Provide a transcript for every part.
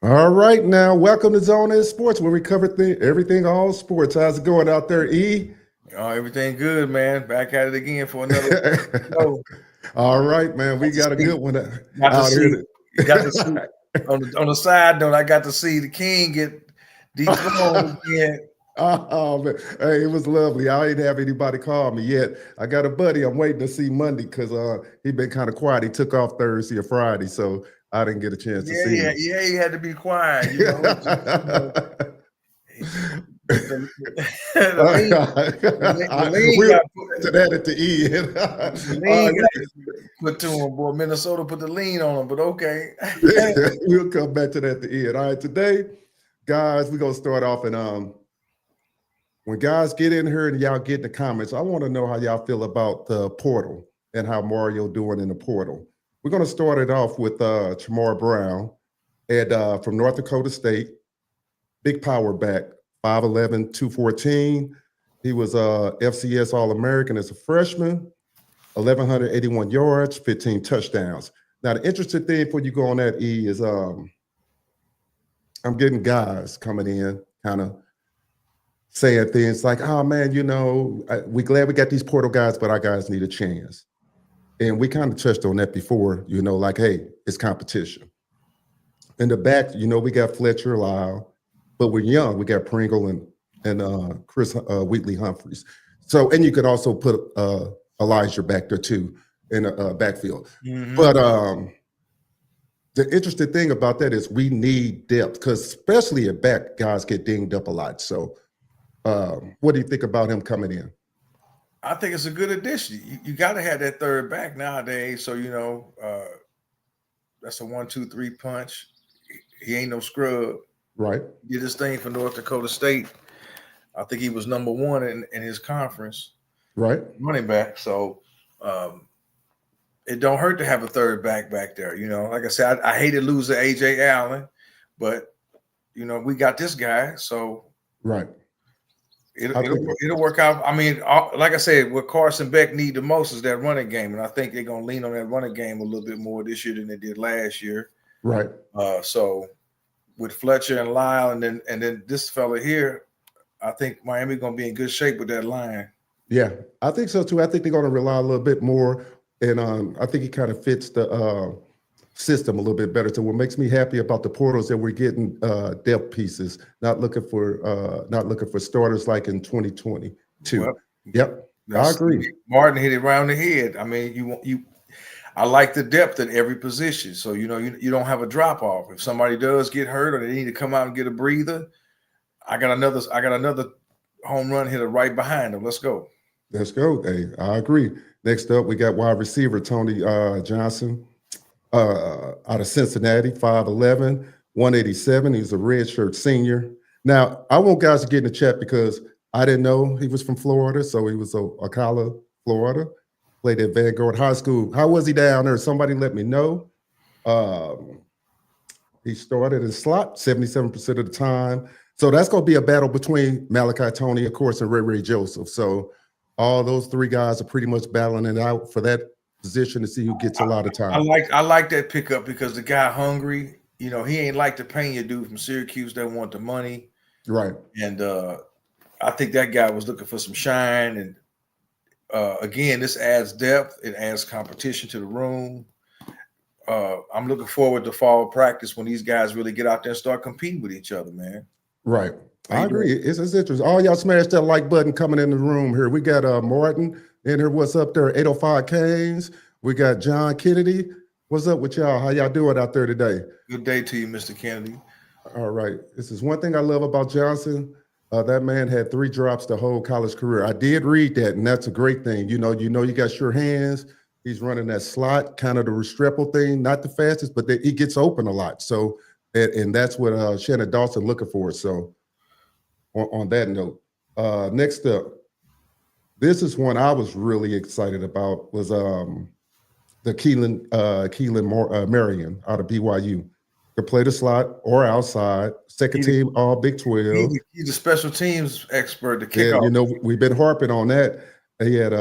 All right, now welcome to Zone in Sports, where we cover everything all sports. How's it going out there, E? Oh, everything good, man. Back at it again for another show. All right, man, we Got to got a see, good one got to out see, here. got to see. On the side note, I got to see the King get dethroned again. Oh, man. Hey, it was lovely. I ain't have anybody call me yet. I got a buddy I'm waiting to see Monday because he been kind of quiet. He took off Thursday or Friday, so I didn't get a chance to Yeah, see yeah, him. yeah. He had to be quiet, the, the lean, the lean We'll got get to that at the end. the All lean right, got put to him, boy. Minnesota put the lean on him, but okay. we'll come back to that at the end. All right, today, guys, we're gonna start off and when guys get in here and y'all get in the comments, I want to know how y'all feel about the portal and how Mario doing in the portal. We're gonna start it off with CharMar Brown and from North Dakota State, big power back, 5'11", 214. He was FCS All-American as a freshman, 1,181 yards, 15 touchdowns. Now, the interesting thing before you go on that, E, is I'm getting guys coming in kind of saying things like, oh, man, we glad we got these portal guys, but our guys need a chance. And we kind of touched on that before, like, hey, it's competition. In the back, we got Fletcher, Lyle, but we're young. We got Pringle and Chris Wheatley Humphreys. So, and you could also put Elijah back there too in a backfield. Mm-hmm. But the interesting thing about that is we need depth because especially at back, guys get dinged up a lot. So what do you think about him coming in? I think it's a good addition. You got to have that third back nowadays. So, that's a 1-2-3 punch. He ain't no scrub. Right. Did his thing for North Dakota State. I think he was number one in his conference. Right. Running back. So it don't hurt to have a third back there. Like I said, I hated losing A.J. Allen, but, we got this guy. So right. It'll work out. I mean, like I said, what Carson Beck need the most is that running game, and I think they're gonna lean on that running game a little bit more this year than they did last year. Right. So with Fletcher and Lyle, and then this fella here, I think Miami gonna be in good shape with that line. Yeah, I think so too. I think they're gonna rely a little bit more, and I think he kind of fits the system a little bit better. So what makes me happy about the portals that we're getting depth pieces, not looking for starters like in 2022. Well, yep, I agree. Martin hit it around the head. I mean, I like the depth at every position. So you don't have a drop off. If somebody does get hurt or they need to come out and get a breather, I got another home run hitter right behind them. Let's go. Let's go. Hey, I agree. Next up, we got wide receiver Tony Johnson. Out of Cincinnati, 5'11", 187. He's a redshirt senior. Now, I want guys to get in the chat because I didn't know he was from Florida. So he was Ocala, Florida. Played at Vanguard High School. How was he down there? Somebody let me know. He started in slot 77% of the time. So that's going to be a battle between Malachi Tony, of course, and Ray Joseph. So all those three guys are pretty much battling it out for that position to see who gets a lot of time. I like that pickup because the guy hungry. He ain't like the Pena dude from Syracuse that want the money. Right. And I think that guy was looking for some shine. And again, this adds depth. It adds competition to the room. I'm looking forward to fall practice when these guys really get out there and start competing with each other, man. Right. I agree. It's interesting. All y'all smash that like button coming in the room here. We got Martin in here. What's up there? 805 Canes. We got John Kennedy. What's up with y'all? How y'all doing out there today? Good day to you, Mr. Kennedy. All right. This is one thing I love about Johnson. That man had 3 drops the whole college career. I did read that, and that's a great thing. You got sure hands. He's running that slot, kind of the Restrepo thing, not the fastest, but he gets open a lot. So, and that's what Shannon Dawson looking for. So, on that note, next up, this is one I was really excited about was the Keelan Marion out of BYU. Could play the slot or outside. Second team All Big 12. He's a special teams expert to kick off. We've been harping on that. He had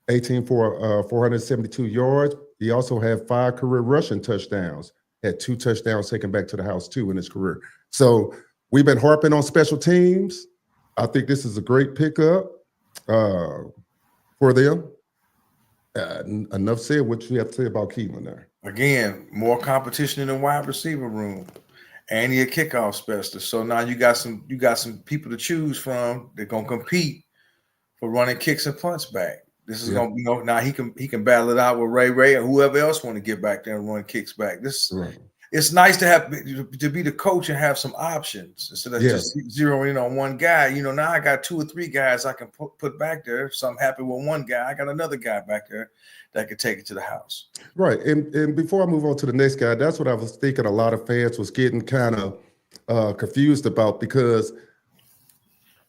18 for 472 yards. He also had 5 career rushing touchdowns. had 2 touchdowns taken back to the house too in his career. So we've been harping on special teams. I think this is a great pickup for them. Enough said. What you have to say about Keelan there? Again, more competition in the wide receiver room, and he a kickoff specialist. So now you got some people to choose from. They're gonna compete for running kicks and punts back. This is gonna be now he can battle it out with Ray or whoever else want to get back there and run kicks back. It's nice to be the coach and have some options instead of just zeroing in on one guy. Now I got 2 or 3 guys I can put back there. So I'm happy with one guy. I got another guy back there that could take it to the house. Right. And before I move on to the next guy, that's what I was thinking a lot of fans was getting kind of confused about because,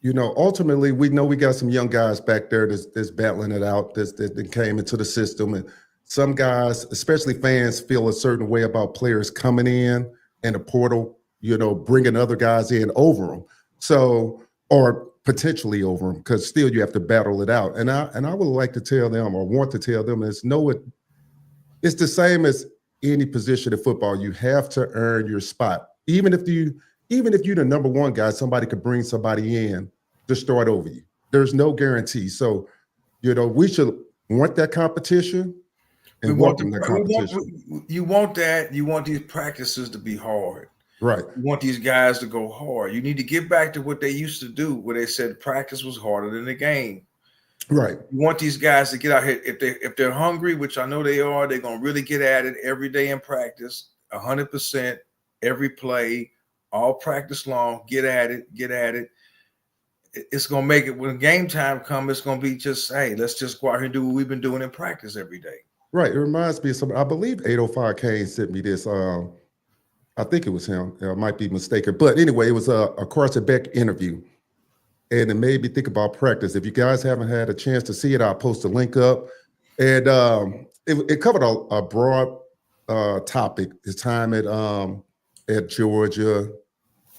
ultimately we know we got some young guys back there that's battling it out, that came into the system. And some guys, especially fans, feel a certain way about players coming in and the portal, bringing other guys in over them. So, or potentially over them, because still you have to battle it out. And I would like to tell them, or want to tell them, it's the same as any position in football. You have to earn your spot. Even if you're the number one guy, somebody could bring somebody in to start over you. There's no guarantee. So, we should want that competition. And welcome the competition. You want that. You want these practices to be hard. Right. You want these guys to go hard. You need to get back to what they used to do, where they said practice was harder than the game. Right. You want these guys to get out here. If they're hungry, which I know they are, they're gonna really get at it every day in practice, 100%, every play, all practice long. Get at it. It's gonna make it when game time comes. It's gonna be just, hey, let's just go out here and do what we've been doing in practice every day. Right. It reminds me of something. I believe 805 Kane sent me this. I think it was him. I might be mistaken. But anyway, it was a Carson Beck interview. And it made me think about practice. If you guys haven't had a chance to see it, I'll post a link up. And it covered a broad topic. His time at Georgia,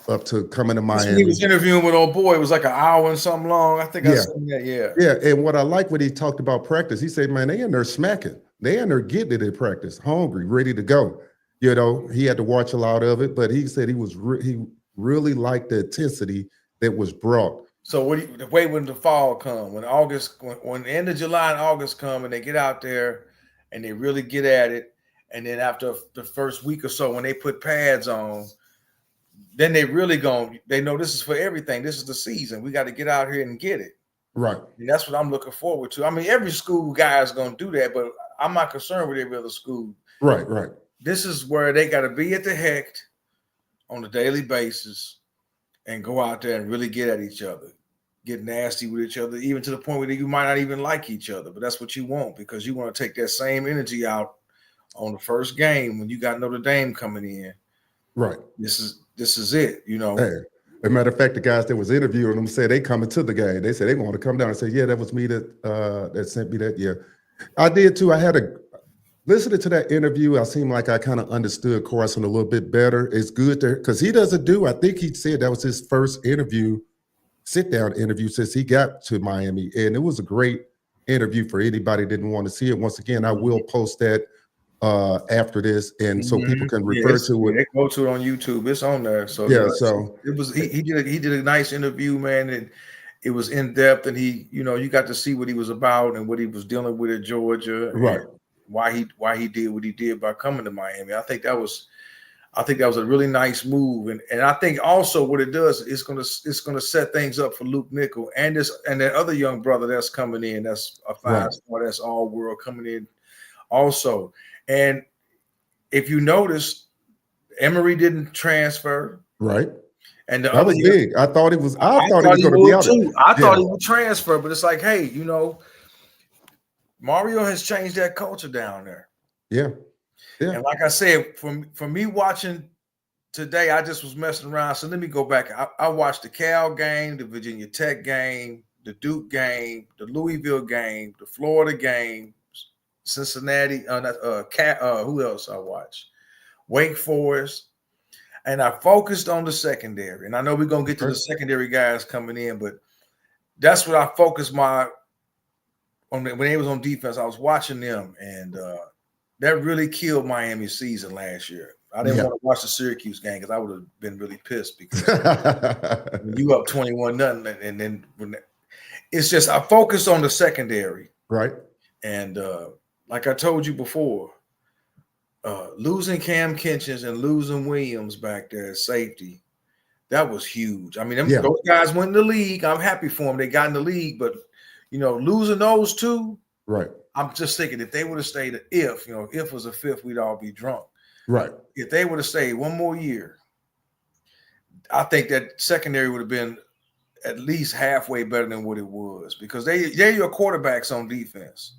up to coming to Miami. He was interviewing with old boy. It was like an hour and something long. I think I seen that. Yeah. And what I like when he talked about practice, he said, man, they in there smacking. They in there getting it in practice, hungry, ready to go. He had to watch a lot of it, but he said he really liked the intensity that was brought. So wait when the fall come, when the end of July and August come, and they get out there and they really get at it, and then after the first week or so, when they put pads on, then they really they know this is for everything. This is the season. We got to get out here and get it. Right. And that's what I'm looking forward to. I mean, every school guy is going to do that, but I'm not concerned with every other school. Right. This is where they got to be at the heck on a daily basis and go out there and really get at each other, get nasty with each other, even to the point where you might not even like each other. But that's what you want, because you want to take that same energy out on the first game when you got Notre Dame coming in. Right. This is it, Hey, as a matter of fact, the guys that was interviewing them said they coming to the game. They said they want to come down and say, yeah, that was me that sent me that. Yeah, I did too. I had listening to that interview, I seemed like I kind of understood Carson a little bit better. It's good because he doesn't I think he said that was his first sit-down interview since he got to Miami. And it was a great interview for anybody that didn't want to see it. Once again, I will post that after this, and so people can refer to it. They go to it on YouTube. It's on there. So so it was he did a nice interview, man, and it was in depth, and you got to see what he was about and what he was dealing with at Georgia, right? Why he did what he did by coming to Miami. I think that was a really nice move, and I think also what it does is it's gonna set things up for Luke Nickel and that other young brother that's coming in. That's a 5-star. That's all world coming in also. And if you notice, Emory didn't transfer, right? And that was big. I thought he was going to be out. I thought he would transfer, but it's like, hey, Mario has changed that culture down there. Yeah. And like I said, for me watching today, I just was messing around. So let me go back. I watched the Cal game, the Virginia Tech game, the Duke game, the Louisville game, the Florida game, Cincinnati. Who else I watched? Wake Forest. And I focused on the secondary. And I know we're going to get to the secondary guys coming in, but that's what I focused on. When they was on defense, I was watching them, and that really killed Miami's season last year. I didn't want to watch the Syracuse game because I would have been really pissed because when you up 21-0, and then it's just I focus on the secondary, right? And like I told you before, losing Cam Kinchins and losing Williams back there at safety, that was huge. I mean, those guys went in the league. I'm happy for them. They got in the league, but losing those two, right? I'm just thinking if they would have stayed, if was a fifth, we'd all be drunk. Right. If they would have stayed one more year, I think that secondary would have been at least halfway better than what it was because they're your quarterbacks on defense.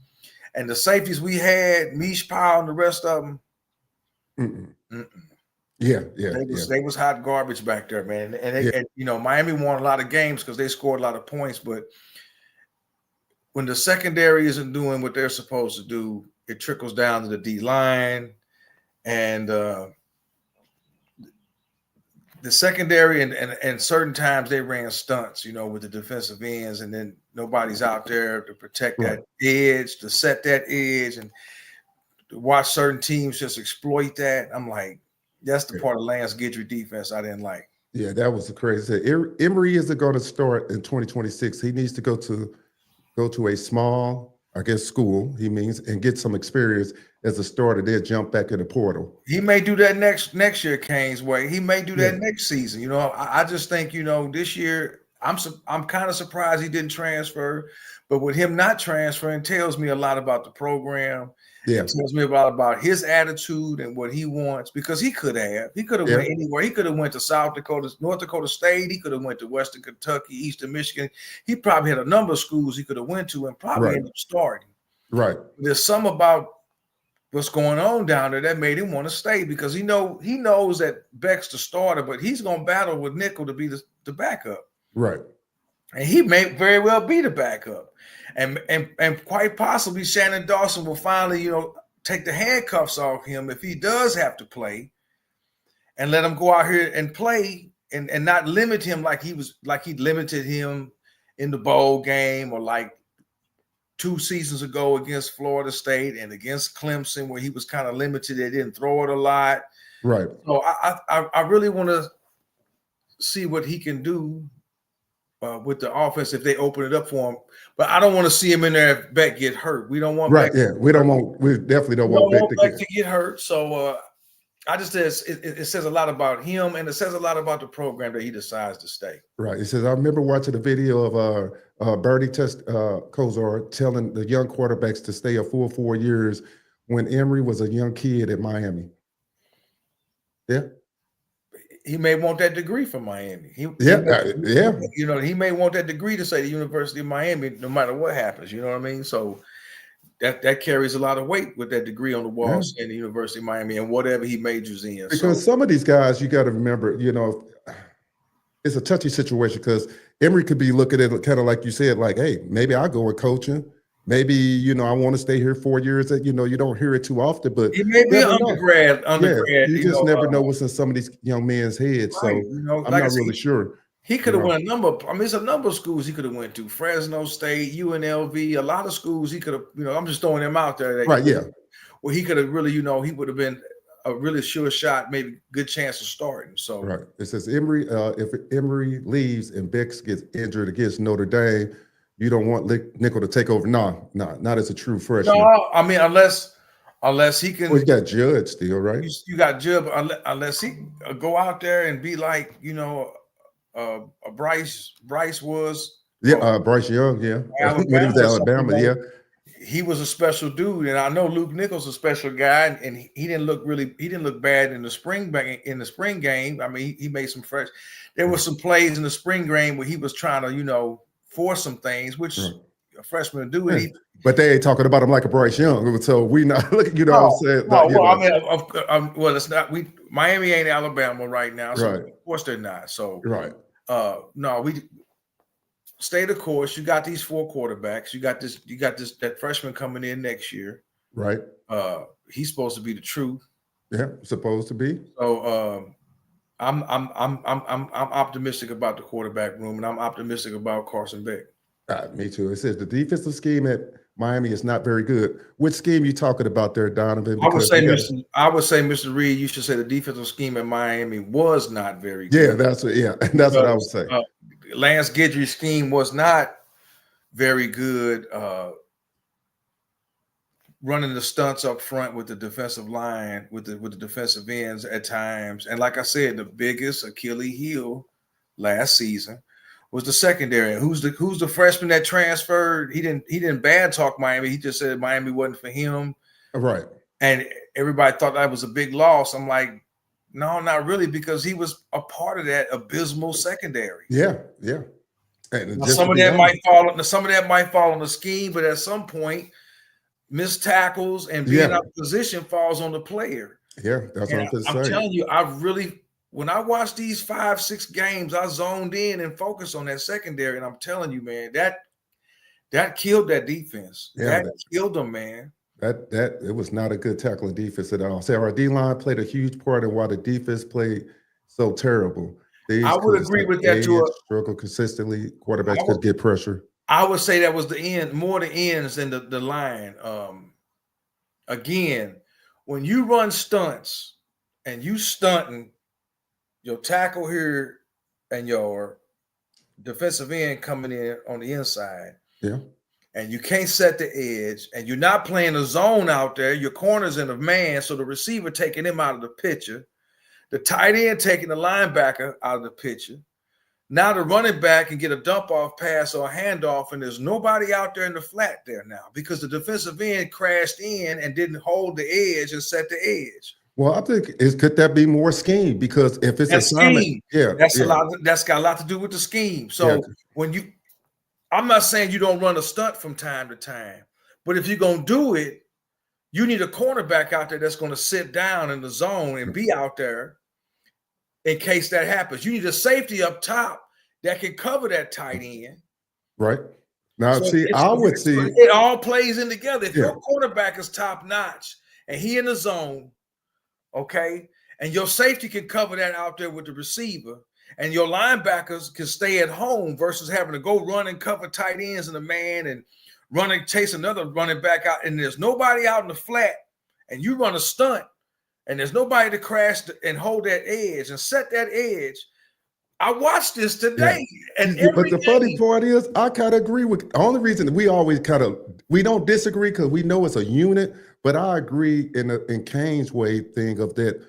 And the safeties we had, Mish Powell and the rest of them, they was hot garbage back there, man. And Miami won a lot of games because they scored a lot of points. But when the secondary isn't doing what they're supposed to do, it trickles down to the D line, and the secondary and certain times they ran stunts, with the defensive ends, and then nobody's out there to protect that edge, to set that edge, and to watch certain teams just exploit that. I'm like, that's the part of Lance Guidry defense I didn't like. Yeah, that was the crazy. Emory isn't going to start in 2026. He needs to go to a small, I guess, school, he means, and get some experience as a starter, then jump back in the portal. He may do that next year, Kane's way. He may do that next season. I just think, this year I'm kind of surprised he didn't transfer, but with him not transferring tells me a lot about the program. Yeah. It tells me about his attitude and what he wants, because he could have went anywhere. He could have went to North Dakota State. He could have went to Western Kentucky, Eastern Michigan. He probably had a number of schools he could have went to and probably ended up starting. Right. There's some about what's going on down there that made him want to stay, because he knows that Beck's the starter, but he's going to battle with Nickel to be the backup. Right. And he may very well be the backup. And quite possibly Shannon Dawson will finally, take the handcuffs off him if he does have to play, and let him go out here and play and not limit him like he limited him in the bowl game, or like 2 seasons ago against Florida State and against Clemson, where he was kind of limited. They didn't throw it a lot. Right. So I really want to see what he can do with the offense if they open it up for him. But I don't want to see him in there if Beck get hurt. We don't want Beck. We definitely don't want Beck to get hurt. So I just says it says a lot about him, and it says a lot about the program that he decides to stay. Right. It says, I remember watching the video of Bertie Kosar telling the young quarterbacks to stay a full 4 years when Emory was a young kid at Miami. Yeah. He may want that degree from Miami. He may want that degree to say the University of Miami, no matter what happens. You know what I mean? So that carries a lot of weight with that degree on the wall saying the University of Miami and whatever he majors in. Because some of these guys, you got to remember, it's a touchy situation, because Emory could be looking at it kind of like you said, like, hey, maybe I'll go with coaching. Maybe, I want to stay here 4 years. That, you don't hear it too often, but it may be an undergrad. You just never know what's in some of these young men's heads. Right. So I'm not really sure. He could have went a number. I mean, it's a number of schools he could have went to: Fresno State, UNLV, a lot of schools he could have. I'm just throwing them out there. Where he could have really, he would have been a really sure shot, maybe good chance of starting. So right. It says Emory. If Emory leaves and Bex gets injured against Notre Dame, you don't want Nickel to take over. No, not as a true freshman. No, I mean, unless he can. Well, you got Judd still, right? You got Judd, unless he go out there and be like, Bryce was. Yeah, Bryce Young, yeah. When he was at Alabama, yeah. He was a special dude, and I know Luke Nichols a special guy, and he didn't look bad in the spring game. I mean, he made some fresh. There were some plays in the spring game where he was trying to, force some things, which a freshman do. Yeah. But they ain't talking about him like a Bryce Young, so we not looking. What I'm saying? Well, it's not. Miami ain't Alabama right now, so of course they're not. So no, we stay the course. You got these 4 quarterbacks. You got that freshman coming in next year. Right. He's supposed to be the truth. Yeah, supposed to be. So I'm optimistic about the quarterback room, and I'm optimistic about Carson Beck. Me too. It says the defensive scheme at Miami is not very good. Which scheme you talking about there, Donovan? I would Because say, we gotta, Mr. Reed, you should say the defensive scheme in Miami was not very yeah, good. that's what I would say. Lance Guidry's scheme was not very good. Running the stunts up front with the defensive line, with the defensive ends at times, and like I said, the biggest Achilles heel last season was the secondary. Who's the freshman that transferred? He didn't bad talk Miami. He just said Miami wasn't for him. Right. And everybody thought that was a big loss. I'm like, no, not really, because he was a part of that abysmal secondary. Yeah, yeah. And Now, some of that might fall on the scheme, but at some point, missed tackles and being out of position falls on the player. Yeah, that's what I'm telling you, when I watched these 5-6 games, I zoned in and focused on that secondary. And I'm telling you, man, that killed that defense. Yeah, that killed them, man. That it was not a good tackling defense at all. So our D-line played a huge part in why the defense played so terrible. I would agree with that too. Struggle consistently. Quarterbacks could get pressure. I would say that was the end, more the ends than the line. Again, when you run stunts and you stunting your tackle here and your defensive end coming in on the inside, yeah, and you can't set the edge, and you're not playing a zone out there, your corner's in a man, so the receiver taking him out of the picture, the tight end taking the linebacker out of the picture. Now the running back can get a dump off pass or a handoff, and there's nobody out there in the flat there now because the defensive end crashed in and didn't hold the edge and set the edge. Well, I think could that be more scheme? Because if it's that's scheme, that's a lot. That's got a lot to do with the scheme. So I'm not saying you don't run a stunt from time to time, but if you're gonna do it, you need a cornerback out there that's going to sit down in the zone and be out there in case that happens. You need a safety up top that can cover that tight end. Right. Now, so see. It all plays in together. If your quarterback is top notch and he in the zone, okay, and your safety can cover that out there with the receiver, and your linebackers can stay at home versus having to go run and cover tight ends and a man and run and chase another running back out, and there's nobody out in the flat, and you run a stunt, and there's nobody to crash and hold that edge and set that edge. I watched this today. And but the funny part is, I kind of agree with the only reason we always we don't disagree because we know it's a unit, but I agree in Kane's way thing of that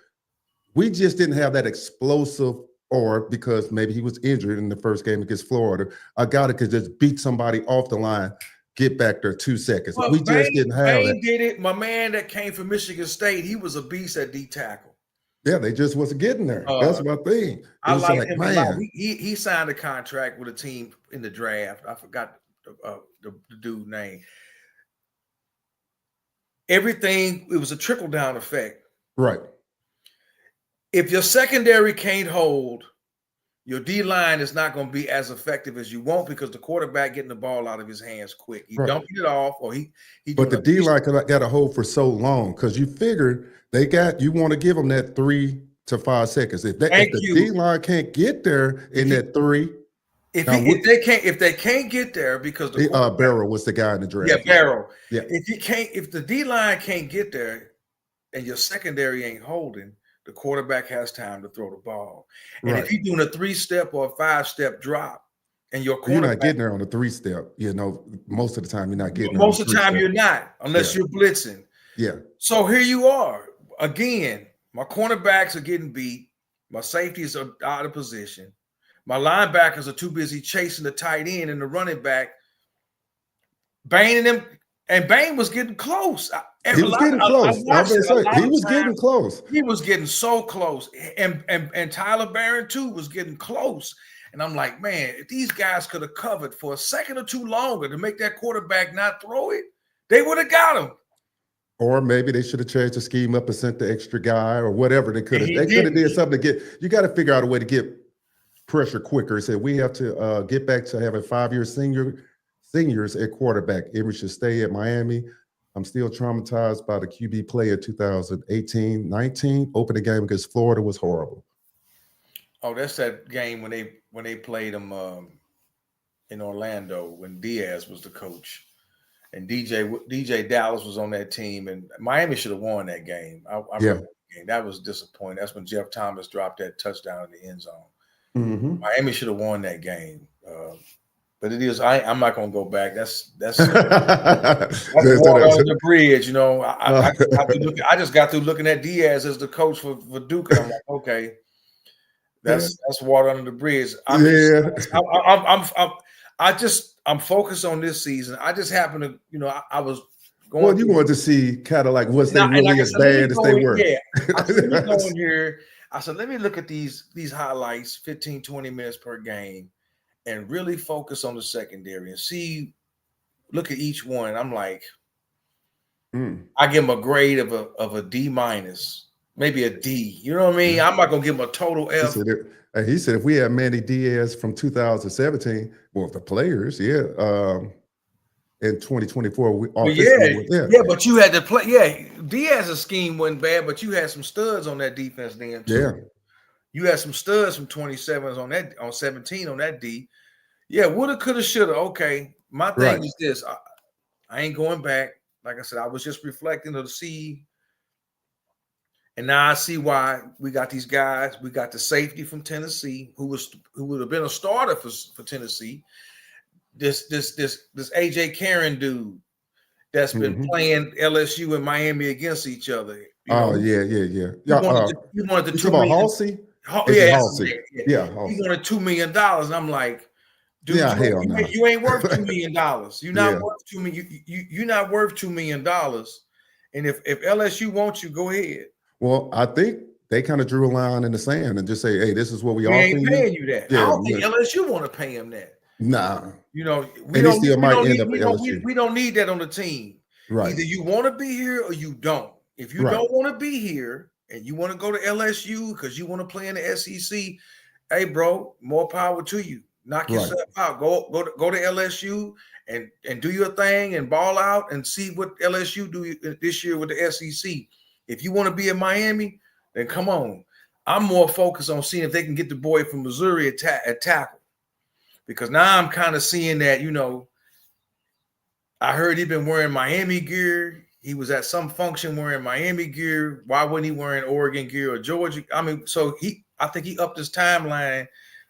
we just didn't have that explosive, or because maybe he was injured in the first game against Florida, a guy that could just beat somebody off the line, get back there 2 seconds. Well, we just didn't have Bane that. did it. My man that came from Michigan State, he was a beast at D tackle. Yeah, they just wasn't getting there. That's my thing. I like him a lot. He signed a contract with a team in the draft. I forgot the dude's name. Everything, it was a trickle-down effect. Right. If your secondary can't hold, your D-line is not going to be as effective as you want because the quarterback getting the ball out of his hands quick. He dumping it off, or he. But the D-line got to hold for so long because you figure you want to give them that 3 to 5 seconds. If the D-line can't get there in that 3. If they can't get there because Barrow was the guy in the draft. Yeah, Barrow. Yeah. If the D-line can't get there and your secondary ain't holding, the quarterback has time to throw the ball. And if you're doing a 3-step or a 5-step drop, and you're not getting there on the 3-step, most of the time you're not getting there. Most of the time you're not, unless you're blitzing. Yeah. So here you are. Again, my cornerbacks are getting beat. My safeties are out of position. My linebackers are too busy chasing the tight end and the running back. Bane and them, and Bane was getting close. He was getting close. He was getting close. He was getting so close. And Tyler Barron, too, was getting close. And I'm like, man, if these guys could have covered for a second or two longer to make that quarterback not throw it, they would have got him. Or maybe they should have changed the scheme up and sent the extra guy or whatever. They could have did something to you got to figure out a way to get pressure quicker. He said, we have to get back to having 5-year seniors at quarterback. Emory should stay at Miami. I'm still traumatized by the QB play in 2018-19. Opening game against Florida was horrible. Oh, that's that game when they played them in Orlando when Diaz was the coach. and DJ Dallas was on that team, and Miami should have won that game. I remember that game. That was disappointing. That's when Jeff Thomas dropped that touchdown in the end zone. Mm-hmm. Miami should have won that game. But it is. I'm not going to go back. That's water under the bridge. You know, I just got through looking at Diaz as the coach for Duke, and I'm like, okay, that's water under the bridge. I'm focused on this season. I just happen to, you know, I was going. Well, you wanted to see kind of like was they really as bad as they were? Yeah, I said, let me go in here. I said, let me look at these highlights, 15, 20 minutes per game, and really focus on the secondary and look at each one. I'm like, I give them a grade of a D minus, maybe a D. You know what I mean? I'm not gonna give them a total F. He said if we had Manny Diaz from 2017, well, the players, in 2024, but you had to play. Yeah, Diaz's scheme wasn't bad, but you had some studs on that defense then too. Yeah, you had some studs from 27s on 17 on that D. Yeah, woulda, coulda, shoulda. Okay, my thing is this: I ain't going back. Like I said, I was just reflecting to see, and now I see why we got these guys. We got the safety from Tennessee, who would have been a starter for Tennessee. This AJ Karen dude that's been playing LSU and Miami against each other. You wanted the $2 million. Halsey? Halsey. Yeah, he wanted $2 million, and I'm like, dude, you ain't worth $2 million. You're not worth $2 million. You're not worth $2 million. And if LSU wants you, go ahead. Well, I think they kind of drew a line in the sand and just say, "Hey, this is what we ain't paying you that." Yeah, I don't think LSU want to pay him that. Nah, you know, we don't need that on the team. Right. Either you want to be here or you don't. If you don't want to be here and you want to go to LSU because you want to play in the SEC, hey, bro, more power to you. Knock yourself out. Go to LSU and do your thing and ball out and see what LSU do this year with the SEC. If you want to be in Miami, then come on. I'm more focused on seeing if they can get the boy from Missouri at tackle. Because now I'm kind of seeing that, you know, I heard he'd been wearing Miami gear. He was at some function wearing Miami gear. Why wasn't he wearing Oregon gear or Georgia? I mean, so I think he upped his timeline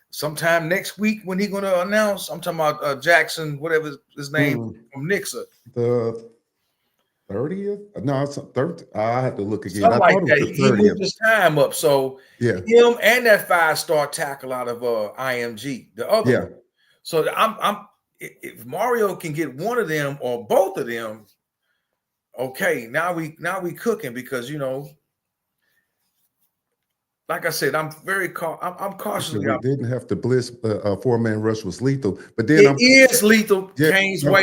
sometime next week when he's going to announce. I'm talking about Jackson, whatever his name, from Nixa. The 30th? No, it's 30th. I have to look again. Something like that. He moved his time up. So him and that 5-star tackle out of IMG, the other one. So if Mario can get one of them or both of them, okay, now we cooking because, you know, like I said, I'm cautiously. We didn't have to blitz. A 4-man rush was lethal, but then it is lethal. Kane's way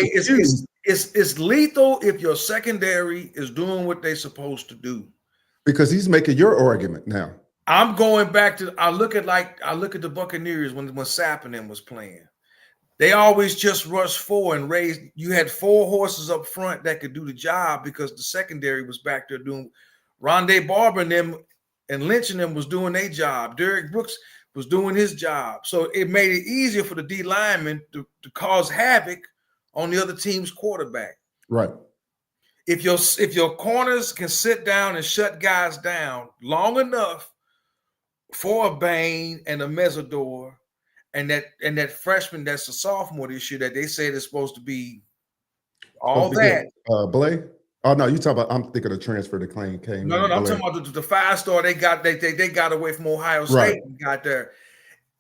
it's lethal if your secondary is doing what they're supposed to do. Because he's making your argument now. I'm going back to I look at the Buccaneers when Sapp and them was playing. They always just rushed 4 and raised. You had 4 horses up front that could do the job because the secondary was back there doing. Rondé Barber and them and Lynch and them was doing their job. Derek Brooks was doing his job. So it made it easier for the D linemen to cause havoc on the other team's quarterback. Right. If your corners can sit down and shut guys down long enough for a Bain and a Mesidor and that freshman that's a sophomore this year that they said is supposed to be all that. Blay? Oh no, you talking about? I'm thinking of transfer that came. No, I'm talking about the 5-star they got away from Ohio State and got there.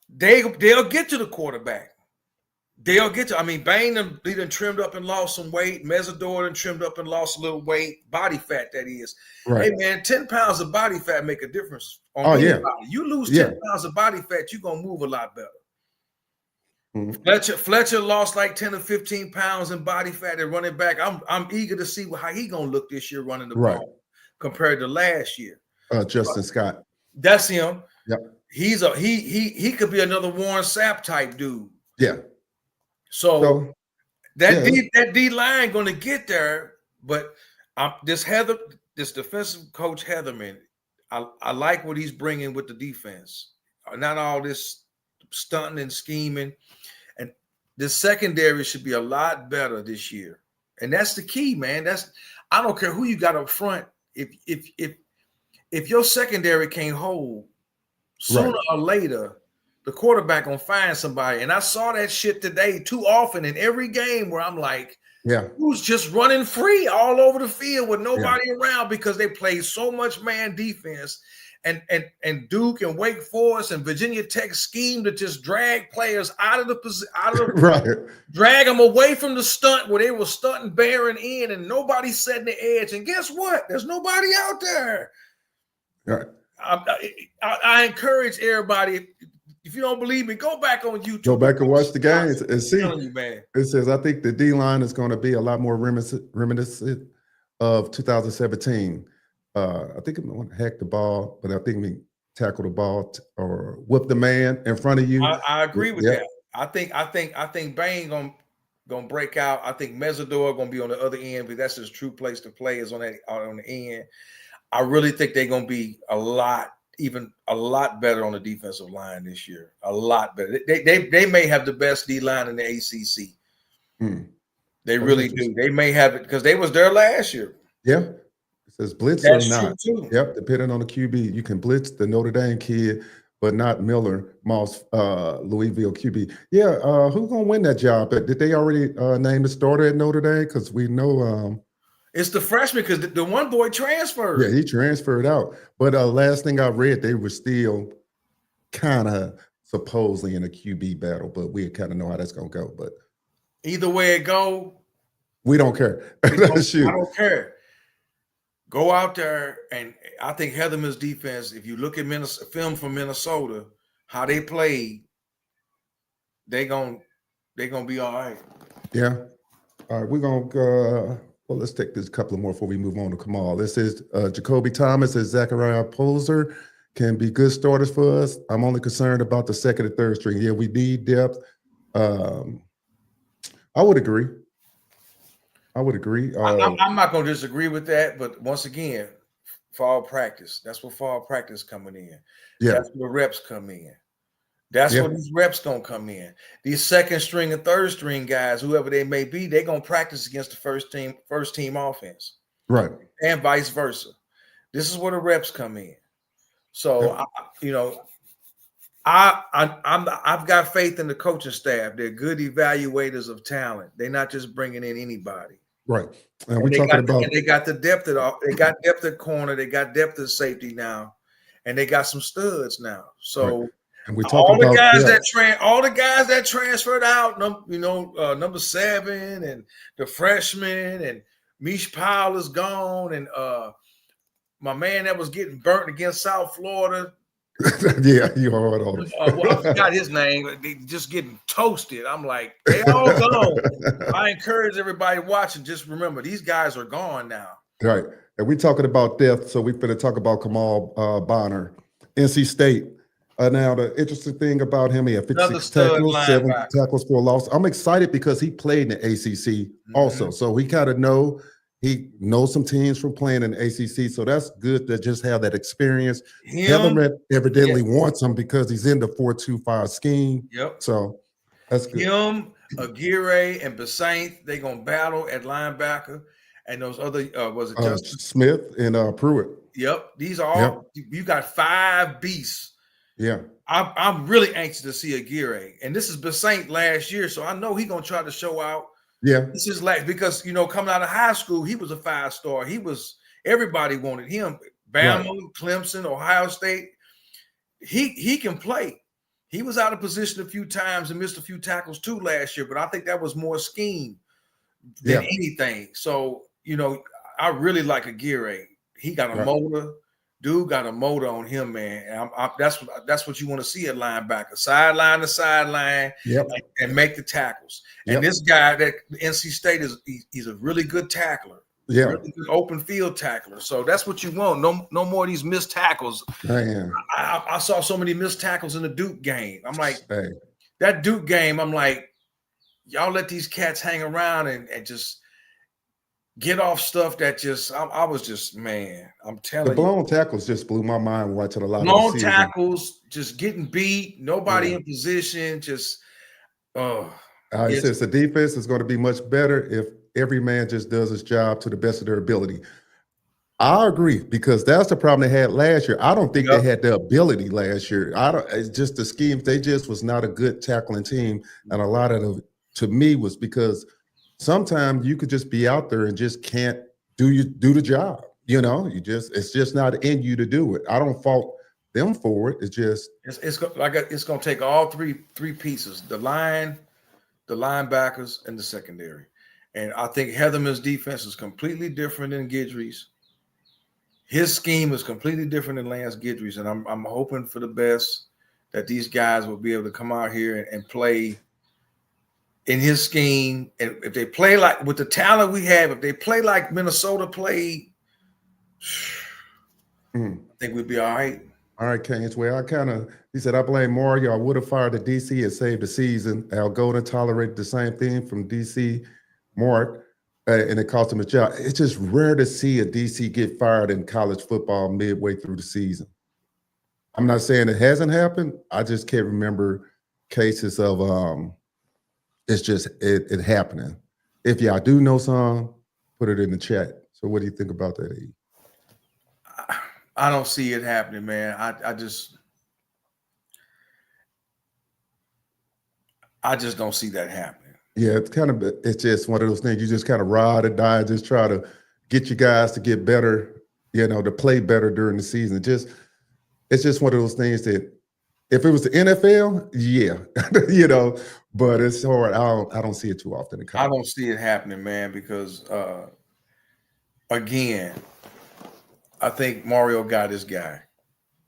They'll get to the quarterback. They'll get to. I mean, Bain done trimmed up and lost some weight. Mesidor done trimmed up and lost a little weight, body fat that is. Right. Hey man, 10 pounds of body fat make a difference. You lose 10 pounds of body fat, you're gonna move a lot better. Mm-hmm. Fletcher lost like 10 or 15 pounds in body fat at running back. I'm eager to see how he gonna look this year running the ball compared to last year. Justin Scott. That's him. Yep. He could be another Warren Sapp type dude. Yeah. So that D line gonna get there, but this defensive coach Heatherman, I like what he's bringing with the defense. Not all this stunting and scheming. And the secondary should be a lot better this year. And that's the key, man. I don't care who you got up front. If your secondary can't hold, sooner or later, the quarterback gonna find somebody. And I saw that shit today too often in every game where I'm like, who's just running free all over the field with nobody around because they play so much man defense. And Duke and Wake Forest and Virginia Tech scheme to just drag players out of the position, drag them away from the stunt where they were stunting, bearing in, and nobody setting the edge. And guess what? There's nobody out there. Right. I encourage everybody. If you don't believe me, go back on YouTube. Go back and watch the games and see. You, man. It says, I think the D-line is going to be a lot more reminiscent of 2017. I think I'm going to hack the ball, but I think we tackle the ball or whip the man in front of you. I agree with that. I think Bain gonna break out. I think Mesidor gonna be on the other end because that's his true place to play is on the end. I really think they're gonna be a lot better on the defensive line this year. A lot better. They may have the best D line in the ACC. They really do. They may have it because they was there last year. Yeah. It says blitz or not. Yep, depending on the QB. You can blitz the Notre Dame kid, but not Miller, Moss, Louisville QB. Yeah, who's going to win that job? Did they already name the starter at Notre Dame? Because we know it's the freshman because the one boy transferred. Yeah, he transferred out. But last thing I read, they were still kind of supposedly in a QB battle, but we kind of know how that's going to go. But either way it go, we don't care. I don't care. Go out there, and I think Heatherman's defense, if you look at film from Minnesota, how they played, they're gonna be all right. Yeah. All right, we're going to well, let's take this couple more before we move on to Kamal. This is Jakobee Thomas and Zachariah Poser can be good starters for us. I'm only concerned about the second and third string. Yeah, we need depth. I would agree. I'm not going to disagree with that, but once again, fall practice. That's what fall practice coming in. Yeah. That's where reps come in. That's where these reps going to come in. These second string and third string guys, whoever they may be, they're going to practice against the first team offense. Right. And vice versa. This is where the reps come in. So, I've got faith in the coaching staff. They're good evaluators of talent. They're not just bringing in anybody. Right. And they got the depth at corner. They got depth at safety now, and they got some studs now. So and we all the guys that transferred out, number 7 and the freshman and Mish Powell is gone, and my man that was getting burnt against South Florida. Yeah, you heard all this. I forgot his name. They just getting toasted. I'm like, they all gone. I encourage everybody watching. Just remember, these guys are gone now. Right, and we talking about depth, so we're going to talk about Kamal Bonner, NC State. Now, the interesting thing about him, he had 56 tackles, 7 tackles for a loss. I'm excited because he played in the ACC also, so he kind of he knows some teams from playing in the ACC, so that's good to just have that experience. Heatherman evidently wants him because he's in the 4-2-5 scheme. Yep. So that's good. Him, Aguirre, and Besaint, they're going to battle at linebacker. And those other, was it Justin Smith and Pruitt? Yep. These are all, you got 5 beasts. Yeah. I'm really anxious to see Aguirre. And this is Besaint last year, so I know he's going to try to show out. Yeah, this is like because coming out of high school, he was a 5-star. Everybody wanted him. Bama, Clemson, Ohio State. He can play. He was out of position a few times and missed a few tackles too last year, but I think that was more scheme than anything. So I really like Aguirre. He got a motor. Dude got a motor on him, man. And that's what you want to see at linebacker, sideline to sideline, and make the tackles. And this guy that NC State he's a really good tackler, really good open field tackler. So that's what you want. No more of these missed tackles. I saw so many missed tackles in the Duke game. I'm like, that Duke game. I'm like, y'all let these cats hang around and just get off stuff that just I was just, man, I'm telling you. The blown tackles just blew my mind watching a lot of blown tackles, just getting beat, nobody in position, just it says the defense is going to be much better if every man just does his job to the best of their ability. I agree, because that's the problem they had last year. I don't think they had the ability last year. It's just the schemes. They just was not a good tackling team, and a lot of it, to me, was because sometimes you could just be out there and just can't do the job. It's just not in you to do it. I don't fault them for it. It's just it's going to take all three pieces: the line, the linebackers, and the secondary. And I think Heatherman's defense is completely different than Guidry's. His scheme is completely different than Lance Guidry's, and I'm hoping for the best that these guys will be able to come out here and play in his scheme. And if they play like with the talent we have, if they play like Minnesota played, I think we'd be all right. All right, Keynes. Well, he said, I blame Mario. I would have fired the DC and saved the season. Al Golden tolerated the same thing from DC, Mark, and it cost him a job. It's just rare to see a DC get fired in college football midway through the season. I'm not saying it hasn't happened. I just can't remember cases of it's just it happening. If y'all do know some, put it in the chat. So what do you think about that, E? I don't see it happening, man. I just don't see that happening. Yeah, it's just one of those things. You just kind of ride or die, just try to get you guys to get better, to play better during the season. It's just one of those things that if it was the NFL, yeah, but it's hard. I don't see it too often in college. I don't see it happening, man, because again, I think Mario got his guy.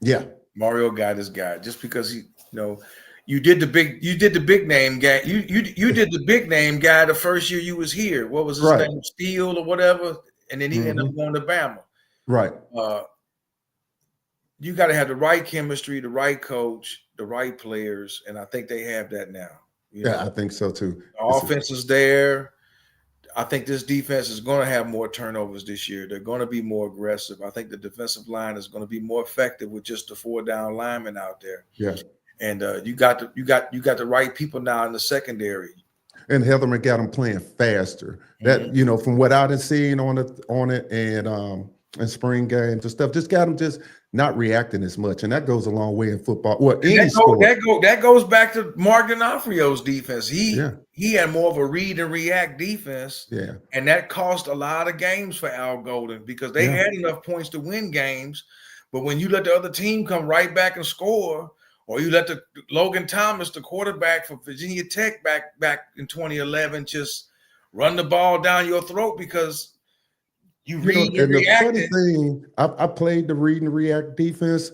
Yeah. Mario got his guy just because you did the big name guy. You did the big name guy the first year you was here. What was his name? Steele or whatever. And then he ended up going to Bama. Right. You got to have the right chemistry, the right coach, the right players, and I think they have that now. I think so too. The offense is there. I think this defense is going to have more turnovers this year. They're going to be more aggressive. I think the defensive line is going to be more effective with just the 4-down linemen out there. Yeah. And you got the right people now in the secondary. And Heatherman got them playing faster. That from what I've seen on it and spring games and stuff, just got them just not reacting as much, and that goes a long way in football. Well, that goes back to Mark D'Onofrio's defense. He had more of a read and react defense, and that cost a lot of games for Al Golden because they had enough points to win games, but when you let the other team come right back and score, or you let Logan Thomas, the quarterback for Virginia Tech back in 2011, just run the ball down your throat because you read and react. The funny thing, I played the read and react defense,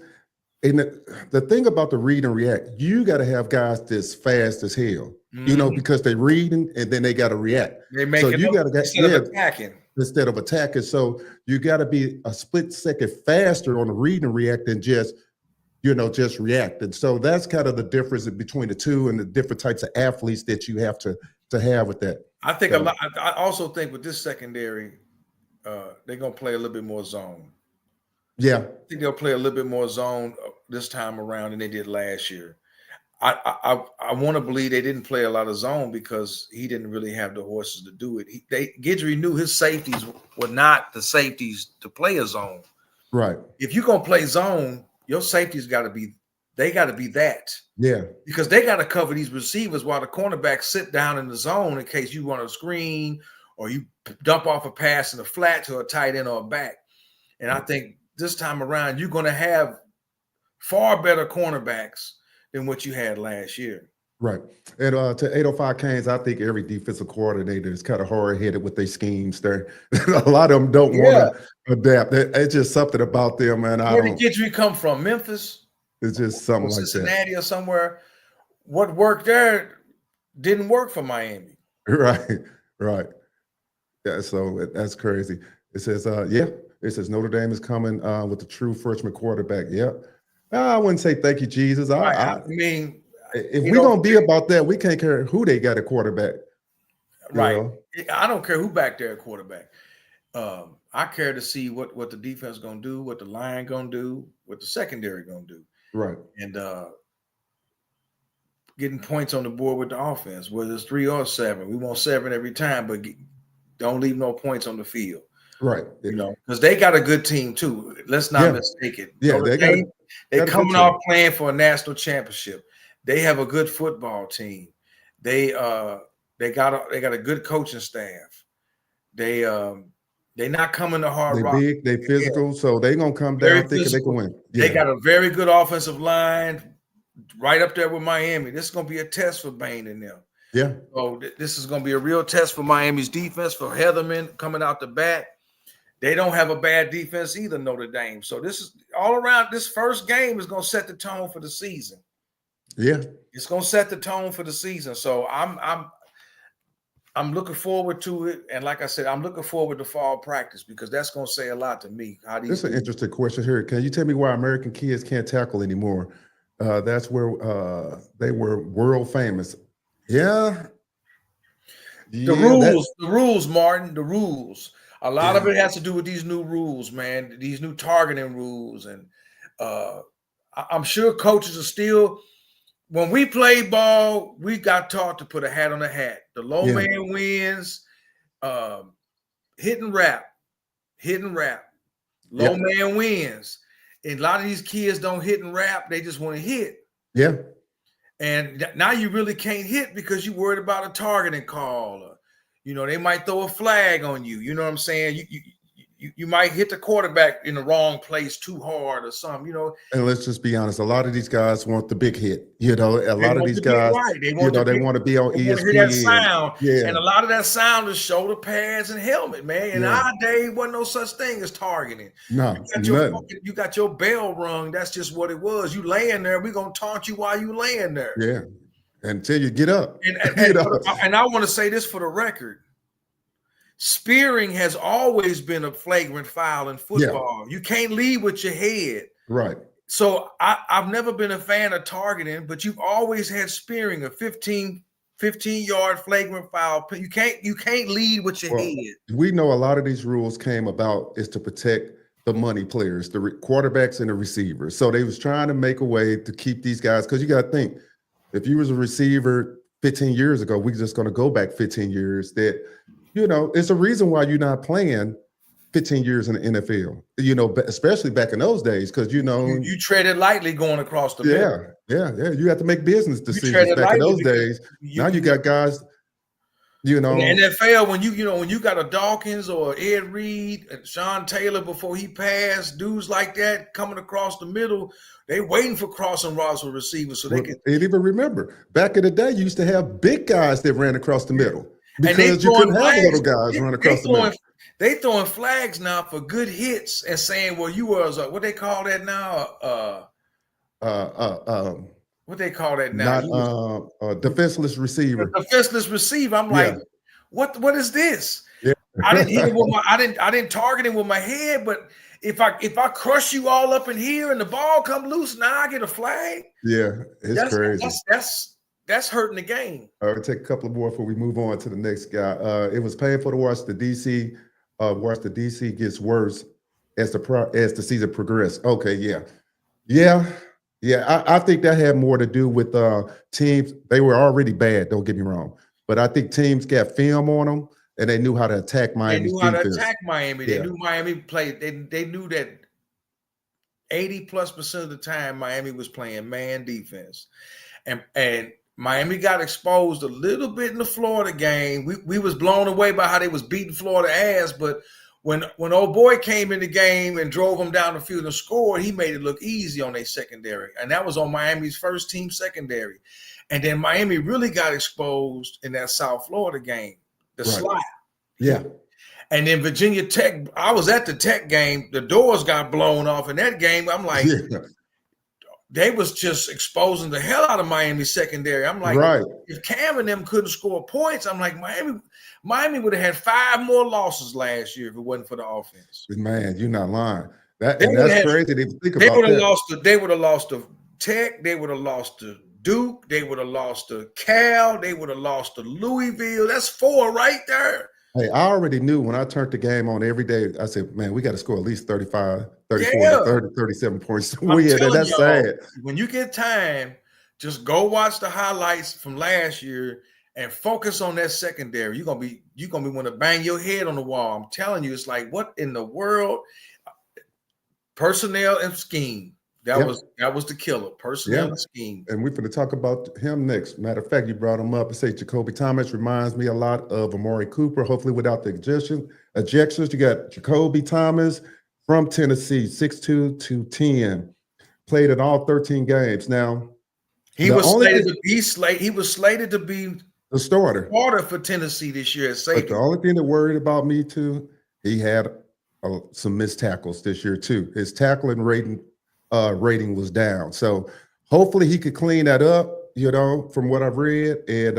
and the thing about the read and react, you got to have guys that's fast as hell, because they reading and then they got to react. They make it you got to instead of attacking. So you got to be a split second faster on the read and react than just react. And so that's kind of the difference between the two and the different types of athletes that you have to have with that. I think I also think with this secondary, they're going to play a little bit more zone. Yeah. I think they'll play a little bit more zone this time around than they did last year. I want to believe they didn't play a lot of zone because he didn't really have the horses to do it. Guidry knew his safeties were not the safeties to play a zone. Right. If you're going to play zone, your safeties got to be that. Yeah. Because they got to cover these receivers while the cornerbacks sit down in the zone in case you want to screen or you dump off a pass in the flat to a tight end or a back. And I think this time around, you're going to have far better cornerbacks than what you had last year. Right. And to 805 Canes, I think every defensive coordinator is kind of hard-headed with their schemes there. A lot of them don't want to adapt. It's just something about them, man. Where did Guidry come from? Memphis? It's just something like Cincinnati or somewhere. What worked there didn't work for Miami. Right. Yeah, so that's crazy. It says, it says Notre Dame is coming with the true freshman quarterback. Yep. I wouldn't say thank you, Jesus. I mean, if we're going to be about that, we can't care who they got a quarterback. Right. I don't care who back there at quarterback. I care to see what the defense is going to do, what the line going to do, what the secondary going to do. Right. And getting points on the board with the offense, whether it's 3 or 7. We want 7 every time, but Don't leave no points on the field. Right. You know, because they got a good team too. Let's not mistake it. Yeah, they coming off playing for a national championship. They have a good football team. They got a good coaching staff. They're not coming to Hard Rock. They big, they physical, so they're gonna come down thinking they can win. Yeah. They got a very good offensive line, right up there with Miami. This is gonna be a test for Bain and them. Yeah. So this is gonna be a real test for Miami's defense, for Heatherman coming out the bat. They don't have a bad defense either, Notre Dame. So this is all around. This first game is gonna set the tone for the season. Yeah, it's gonna set the tone for the season. So I'm looking forward to it, and like I said, I'm looking forward to fall practice because that's gonna say a lot to me. This is an interesting question here. Can you tell me why American kids can't tackle anymore? That's where they were world famous. Yeah. The rules, Martin. The rules. A lot of it has to do with these new rules, man. These new targeting rules, and I'm sure coaches are still. When we play ball, we got taught to put a hat on a hat. The low man wins. Hit and wrap. Low man wins. And a lot of these kids don't hit and wrap. They just want to hit. Yeah. And now you really can't hit because you're worried about a targeting call. Or, you know, they might throw a flag on you. You know what I'm saying? You might hit the quarterback in the wrong place too hard or something, you know. And let's just be honest. A lot of these guys want the big hit. You know, a lot of these guys, they want to be on ESPN. Hear that sound. Yeah. And a lot of that sound is shoulder pads and helmet, man. In our day, wasn't no such thing as targeting. No, you got your bell rung. That's just what it was. You laying there. We're going to taunt you while you laying there. Yeah. Until you get up. And I want to say this for the record. Spearing has always been a flagrant foul in football. You can't lead with your head. Right. So I've never been a fan of targeting, but you've always had spearing, a 15-yard flagrant foul. You can't lead with your head. We know a lot of these rules came about is to protect the money players, the quarterbacks and the receivers. So they was trying to make a way to keep these guys, because you got to think, if you was a receiver 15 years ago, we're just going to go back 15 years that, you know, it's a reason why you're not playing 15 years in the NFL, you know, especially back in those days, because, you know. You treaded lightly going across the middle. Yeah. You have to make business decisions back in those days. Now you got guys, you know. In the NFL, when you got a Dawkins or Ed Reed and Sean Taylor before he passed, dudes like that coming across the middle, they waiting for crossing routes with receivers so they can. And even remember, back in the day, you used to have big guys that ran across the middle. Because you couldn't have little guys run across the middle. They throwing flags now for good hits and saying, "Well, you was what they call that now." What they call that now? Not defenseless receiver. Defenseless receiver. I'm like, what is this? Yeah. I didn't hit it with my. I didn't target him with my head, but if I crush you all up in here and the ball come loose, now I get a flag. Yeah, it's crazy. That's hurting the game. All right, we'll take a couple of more before we move on to the next guy. It was painful to watch the DC. Watch the DC gets worse as the season progressed. Okay, yeah. I think that had more to do with teams. They were already bad. Don't get me wrong, but I think teams got film on them and they knew how to attack Miami. They knew how to attack Miami. They knew Miami played. They knew that 80+% of the time Miami was playing man defense, and Miami got exposed a little bit in the Florida game. We was blown away by how they was beating Florida ass, but when old boy came in the game and drove them down the field and scored, he made it look easy on their secondary. And that was on Miami's first team secondary. And then Miami really got exposed in that South Florida game, the slide. Yeah. And then Virginia Tech, I was at the Tech game. The doors got blown off in that game. I'm like, they was just exposing the hell out of Miami secondary. I'm like, if Cam and them couldn't score points, I'm like, Miami would have had 5 more losses last year if it wasn't for the offense. Man, you're not lying. That's crazy to think about. They would have lost to Tech. They would have lost to Duke. They would have lost to Cal. They would have lost to Louisville. That's 4 right there. Hey, I already knew when I turned the game on every day, I said, man, we got to score at least 35, 34, 30, 37 points. That's sad. When you get time, just go watch the highlights from last year and focus on that secondary. You're gonna be want to bang your head on the wall. I'm telling you, it's like, what in the world? Personnel and scheme. That was the killer. Personnel and scheme. And we're going to talk about him next. Matter of fact, you brought him up and say Jakobee Thomas reminds me a lot of Amari Cooper. Hopefully, without the ejections, you got Jakobee Thomas from Tennessee, 6'2", 210. Played in all 13 games. Now he was slated to be the starter for Tennessee this year at safety. But the only thing that worried about me too, he had some missed tackles this year too. His tackling rating was down. So hopefully he could clean that up, from what I've read. And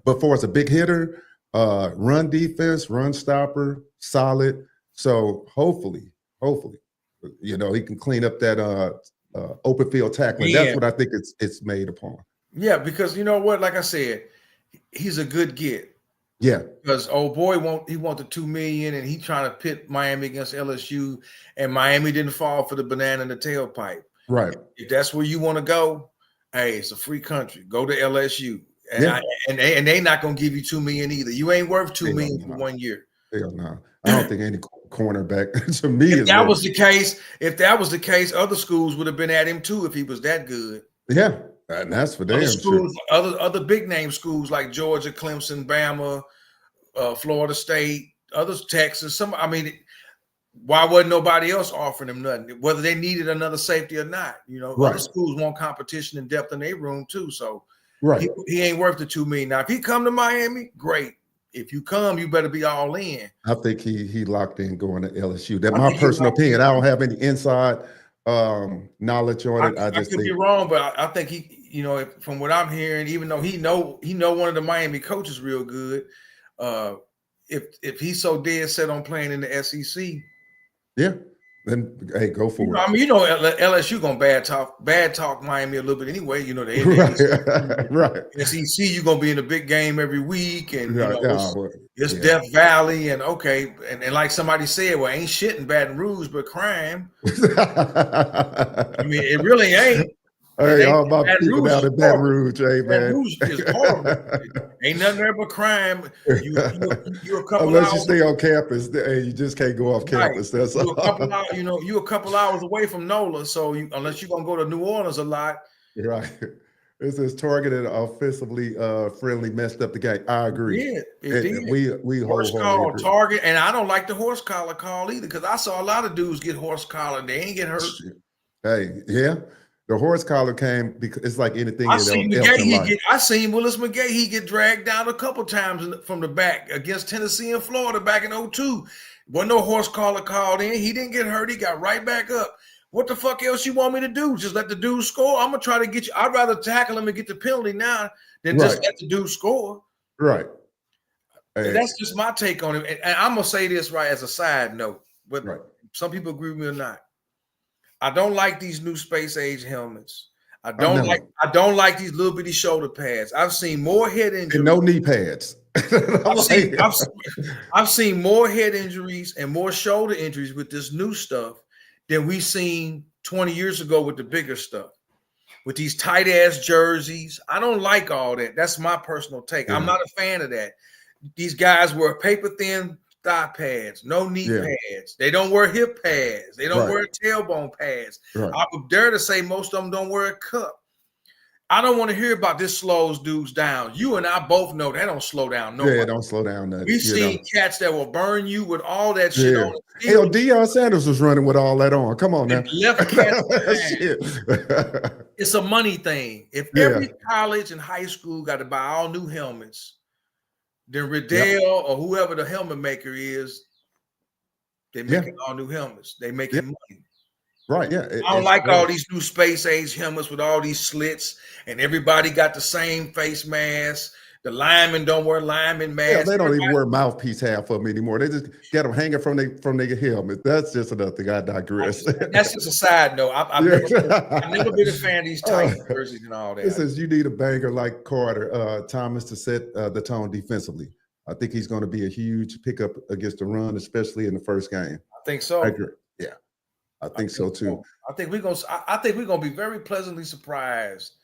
but for as a big hitter, run defense, run stopper, solid. So hopefully, he can clean up that open field tackling. That's what I think it's made upon. Yeah, because you know what? Like I said, he's a good get. Yeah, because old boy want the $2 million, and he trying to pit Miami against LSU, and Miami didn't fall for the banana in the tailpipe. Right. If that's where you want to go, hey, it's a free country. Go to LSU, and they not gonna give you $2 million either. You ain't worth $2 million for 1 year. Hell no. I don't think any cornerback to me. If that was the case, other schools would have been at him too if he was that good. Yeah. And that's for damn sure. Other big name schools like Georgia, Clemson, Bama, Florida State, others, Texas. Why wasn't nobody else offering him nothing? Whether they needed another safety or not, Other schools want competition and depth in their room too. So he ain't worth the $2 million. Now, if he come to Miami, great. If you come, you better be all in. I think he locked in going to LSU. That's my personal opinion. I don't have any inside knowledge on it. I could be wrong, but I think he, from what I'm hearing, even though he know one of the Miami coaches real good, if he's so dead set on playing in the SEC, then hey, go for it. LSU gonna bad talk Miami a little bit anyway. Right. SEC, you're gonna be in a big game every week, and it's Death Valley, and and like somebody said, well, ain't shit in Baton Rouge but crime. It really ain't. Hey, all about people down in Baton Rouge, hey man. Baton Rouge is horrible. Ain't nothing there but crime. You a couple unless hours, you stay on campus, hey, you just can't go off campus. That's all. You a couple hours away from NOLA, so unless you're gonna go to New Orleans a lot, right? This is targeted offensively, friendly, messed up the game. I agree. Yeah, it did. We horse collar target, and I don't like the horse collar call either because I saw a lot of dudes get horse collar and they ain't get hurt. Hey, yeah. The horse collar came because it's like anything. I seen Willis McGay. He get dragged down a couple times from the back against Tennessee and Florida back in 2002. Wasn't no horse collar called in. He didn't get hurt. He got right back up. What the fuck else you want me to do? Just let the dude score? I'm gonna try to get you. I'd rather tackle him and get the penalty now than just let the dude score. Right. Hey. That's just my take on it. And I'm gonna say this as a side note, but some people agree with me or not. I don't like these new space age helmets. I don't like these little bitty shoulder pads. I've seen more head injuries. And no knee pads. I've seen more head injuries and more shoulder injuries with this new stuff than we seen 20 years ago with the bigger stuff. With these tight ass jerseys. I don't like all that. That's my personal take. I'm not a fan of that. These guys wear paper thin thigh pads, no knee pads. They don't wear hip pads. They don't wear tailbone pads. I would dare to say most of them don't wear a cup. I don't want to hear about this slows dudes down. You and I both know that don't slow down. Yeah, don't slow down. We've seen cats that will burn you with all that shit on. Hell, Deion Sanders was running with all that on. Come on now. Left cats it's a money thing. If every college and high school got to buy all new helmets, then Riddell or whoever the helmet maker is, they're making all new helmets. They making money. Right, yeah. I don't like all these new space age helmets with all these slits and everybody got the same face mask. The linemen don't wear lineman masks. Yeah, they don't even wear mouthpiece half of them anymore. They just get them hanging from their helmet. That's just another thing. I digress. That's just a side note. I've never been a fan of these tight jerseys and all that. It says you need a banger like Carter Thomas to set the tone defensively. I think he's going to be a huge pickup against the run, especially in the first game. I think so. I agree. Yeah, I think so too. I think we're gonna be very pleasantly surprised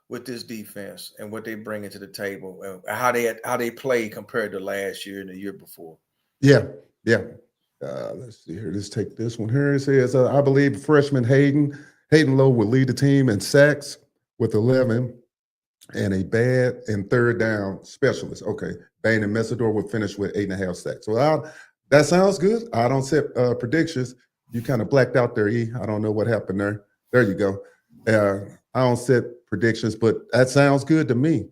with this defense and what they bring into the table and how they play compared to last year and the year before. Yeah. Let's see here. Let's take this one here. It says, I believe freshman Hayden Lowe will lead the team in sacks with 11 and a bad and third down specialist. Okay. Bain and Messidor will finish with 8.5 sacks. So that sounds good. I don't set predictions. You kind of blacked out there, E. I don't know what happened there. There you go. I don't set predictions, but that sounds good to me.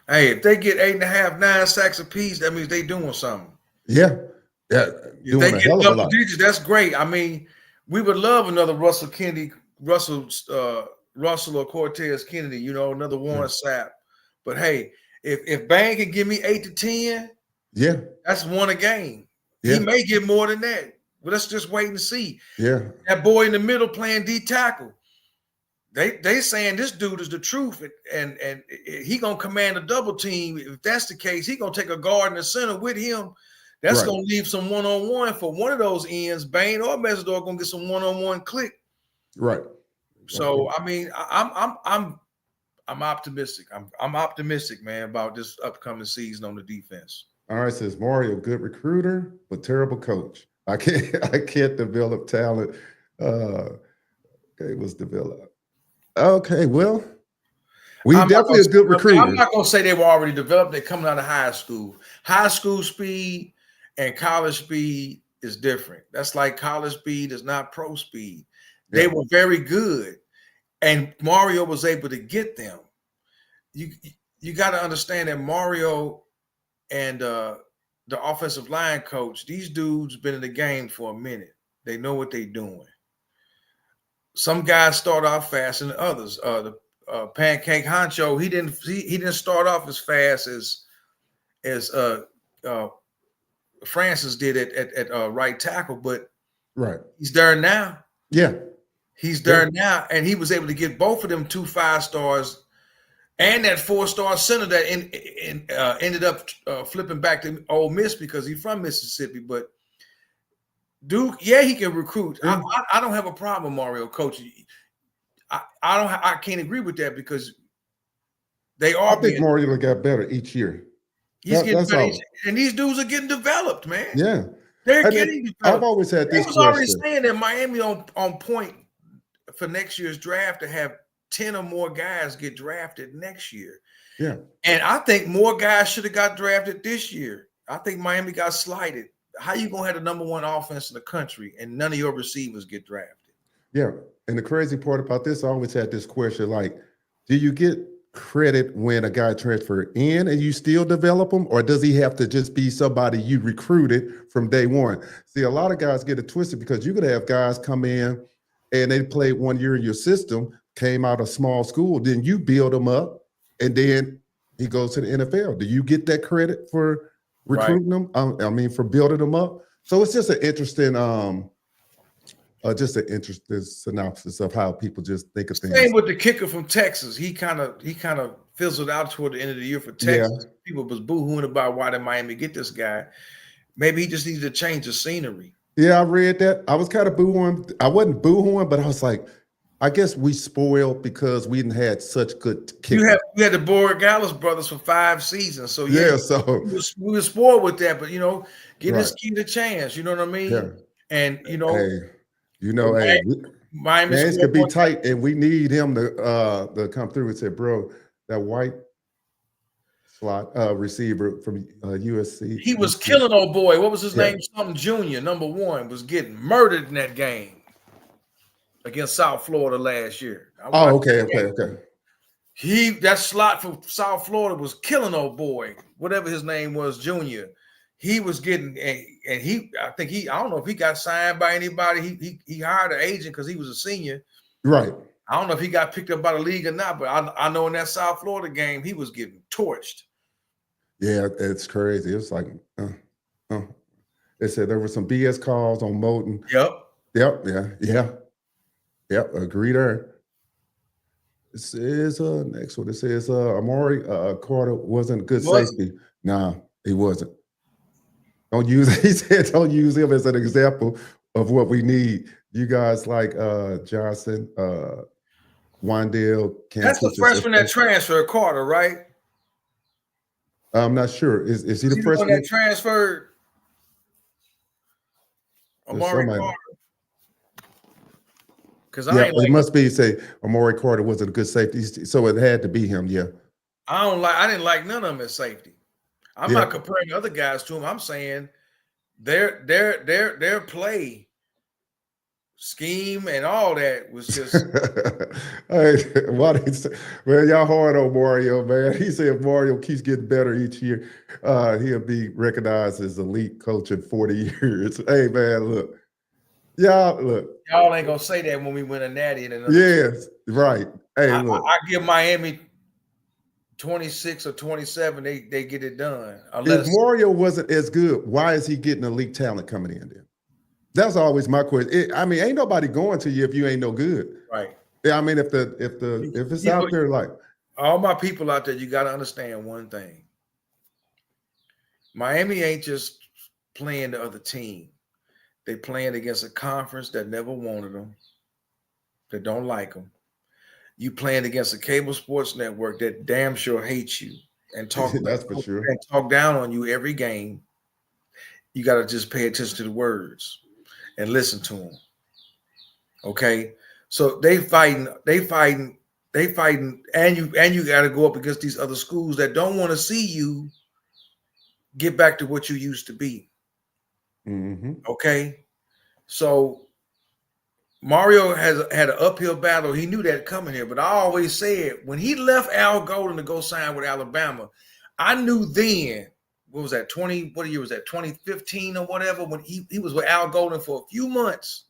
Hey, if they get 8.5, 9 sacks apiece, that means they doing something. Yeah. If they get double digits, that's great. I mean, we would love another Russell or Cortez Kennedy, another Warren Sapp. But hey, if Bain can give me 8 to 10, that's one a game. Yeah. He may get more than that. But let's just wait and see. Yeah. That boy in the middle playing D tackle. They saying this dude is the truth, and he gonna command a double team. If that's the case, he gonna take a guard in the center with him. That's gonna leave some one-on-one for one of those ends. Bain or Messidor gonna get some one-on-one click. Right. So I mean, I'm optimistic. I'm optimistic, man, about this upcoming season on the defense. All right, says Mario, good recruiter, but terrible coach. I can't develop talent. Okay, was developed. Okay, well, we definitely a good recruiter. I'm not gonna say they were already developed. They're coming out of high school. High school speed and college speed is different. That's like college speed is not pro speed. They were very good, and Mario was able to get them. You got to understand that Mario and the offensive line coach, these dudes been in the game for a minute. They know what they're doing. Some guys start off faster than others. The Pancake Honcho, he didn't start off as fast as Francis did at right tackle, but he's there now. Yeah, he's there now, and he was able to get both of them 2 5-stars and that 4-star center that ended up flipping back to Ole Miss because he's from Mississippi. But Duke, he can recruit. I don't have a problem, Mario, coach. I can't agree with that because they are. I think Mario got better each year. He's getting better, and these dudes are getting developed, man. Yeah, they're getting developed. I've always had this. He was already saying that Miami on point for next year's draft to have 10 or more guys get drafted next year. Yeah, and I think more guys should have got drafted this year. I think Miami got slighted. How you gonna have the #1 offense in the country and none of your receivers get drafted? Yeah, and the crazy part about this, I always had this question: like, do you get credit when a guy transfer in and you still develop him, or does he have to just be somebody you recruited from day one? See, a lot of guys get it twisted because you could have guys come in and they played 1 year in your system, came out of small school, then you build them up, and then he goes to the NFL. Do you get that credit for recruiting them? I mean, for building them up. So it's just an interesting, synopsis of how people just think of things. Same with the kicker from Texas. He kind of fizzled out toward the end of the year for Texas. Yeah. People was boo-hooing about why did Miami get this guy. Maybe he just needed to change the scenery. Yeah, I read that. I was kind of boo-hooing. I wasn't boo-hooing, but I was like, I guess we spoiled because we didn't had such good kickers. You had the Borregales brothers for 5 seasons. So so we were spoiled with that, but give this kid a chance. You know what I mean? Yeah. And Miami hands could be tight, and we need him to come through and say, bro, that white slot receiver from USC. He was killing old boy. What was his name? Something Junior, #1, was getting murdered in that game against South Florida last year. Okay. That slot for South Florida was killing old boy, whatever his name was, Junior. He was getting, and I don't know if he got signed by anybody. He hired an agent because he was a senior. Right. I don't know if he got picked up by the league or not, but I know in that South Florida game, he was getting torched. Yeah, it's crazy. It was like, they said there were some BS calls on Moulton. Yep, agree there. It says next one. It says Amari Carter wasn't a good safety. Nah, he wasn't. He said don't use him as an example of what we need. You guys like Johnson, Wandale can't That's the push freshman that transferred, Carter, right? I'm not sure. Is he the He the one freshman? that transferred? There's Amari somebody. Carter. Because Yeah, it must be say Amari Carter wasn't a good safety, so it had to be him. Yeah, I didn't like none of them as safety. I'm Yeah. not comparing other guys to him. I'm saying their play scheme and all that was just Hey, what he say, man, y'all hard on Mario, man. He said if Mario keeps getting better each year, he'll be recognized as elite coach in 40 years. Hey, man, look. y'all ain't gonna say that when we win a natty in another. Yes, right. Hey, look. I give Miami 26 or 27. They get it done. If Mario wasn't as good, why is he getting elite talent coming in there? That's always my question. I mean, ain't nobody going to you if you ain't no good. Right. Yeah, I mean, if it's out there, like all my people out there, you got to understand one thing. Miami ain't just playing the other team. They playing against a conference that never wanted them, that don't like them. You playing against a cable sports network that damn sure hates you and talk that's for sure. and talk down on you every game. You got to just pay attention to the words and listen to them. Okay, so they fighting, and you got to go up against these other schools that don't want to see you get back to what you used to be. Mm-hmm. Okay, so Mario has had an uphill battle. He knew that coming here, but I always said when he left Al Golden to go sign with Alabama, I knew then. What was that? What year was that? 2015 or whatever. When he was with Al Golden for a few months,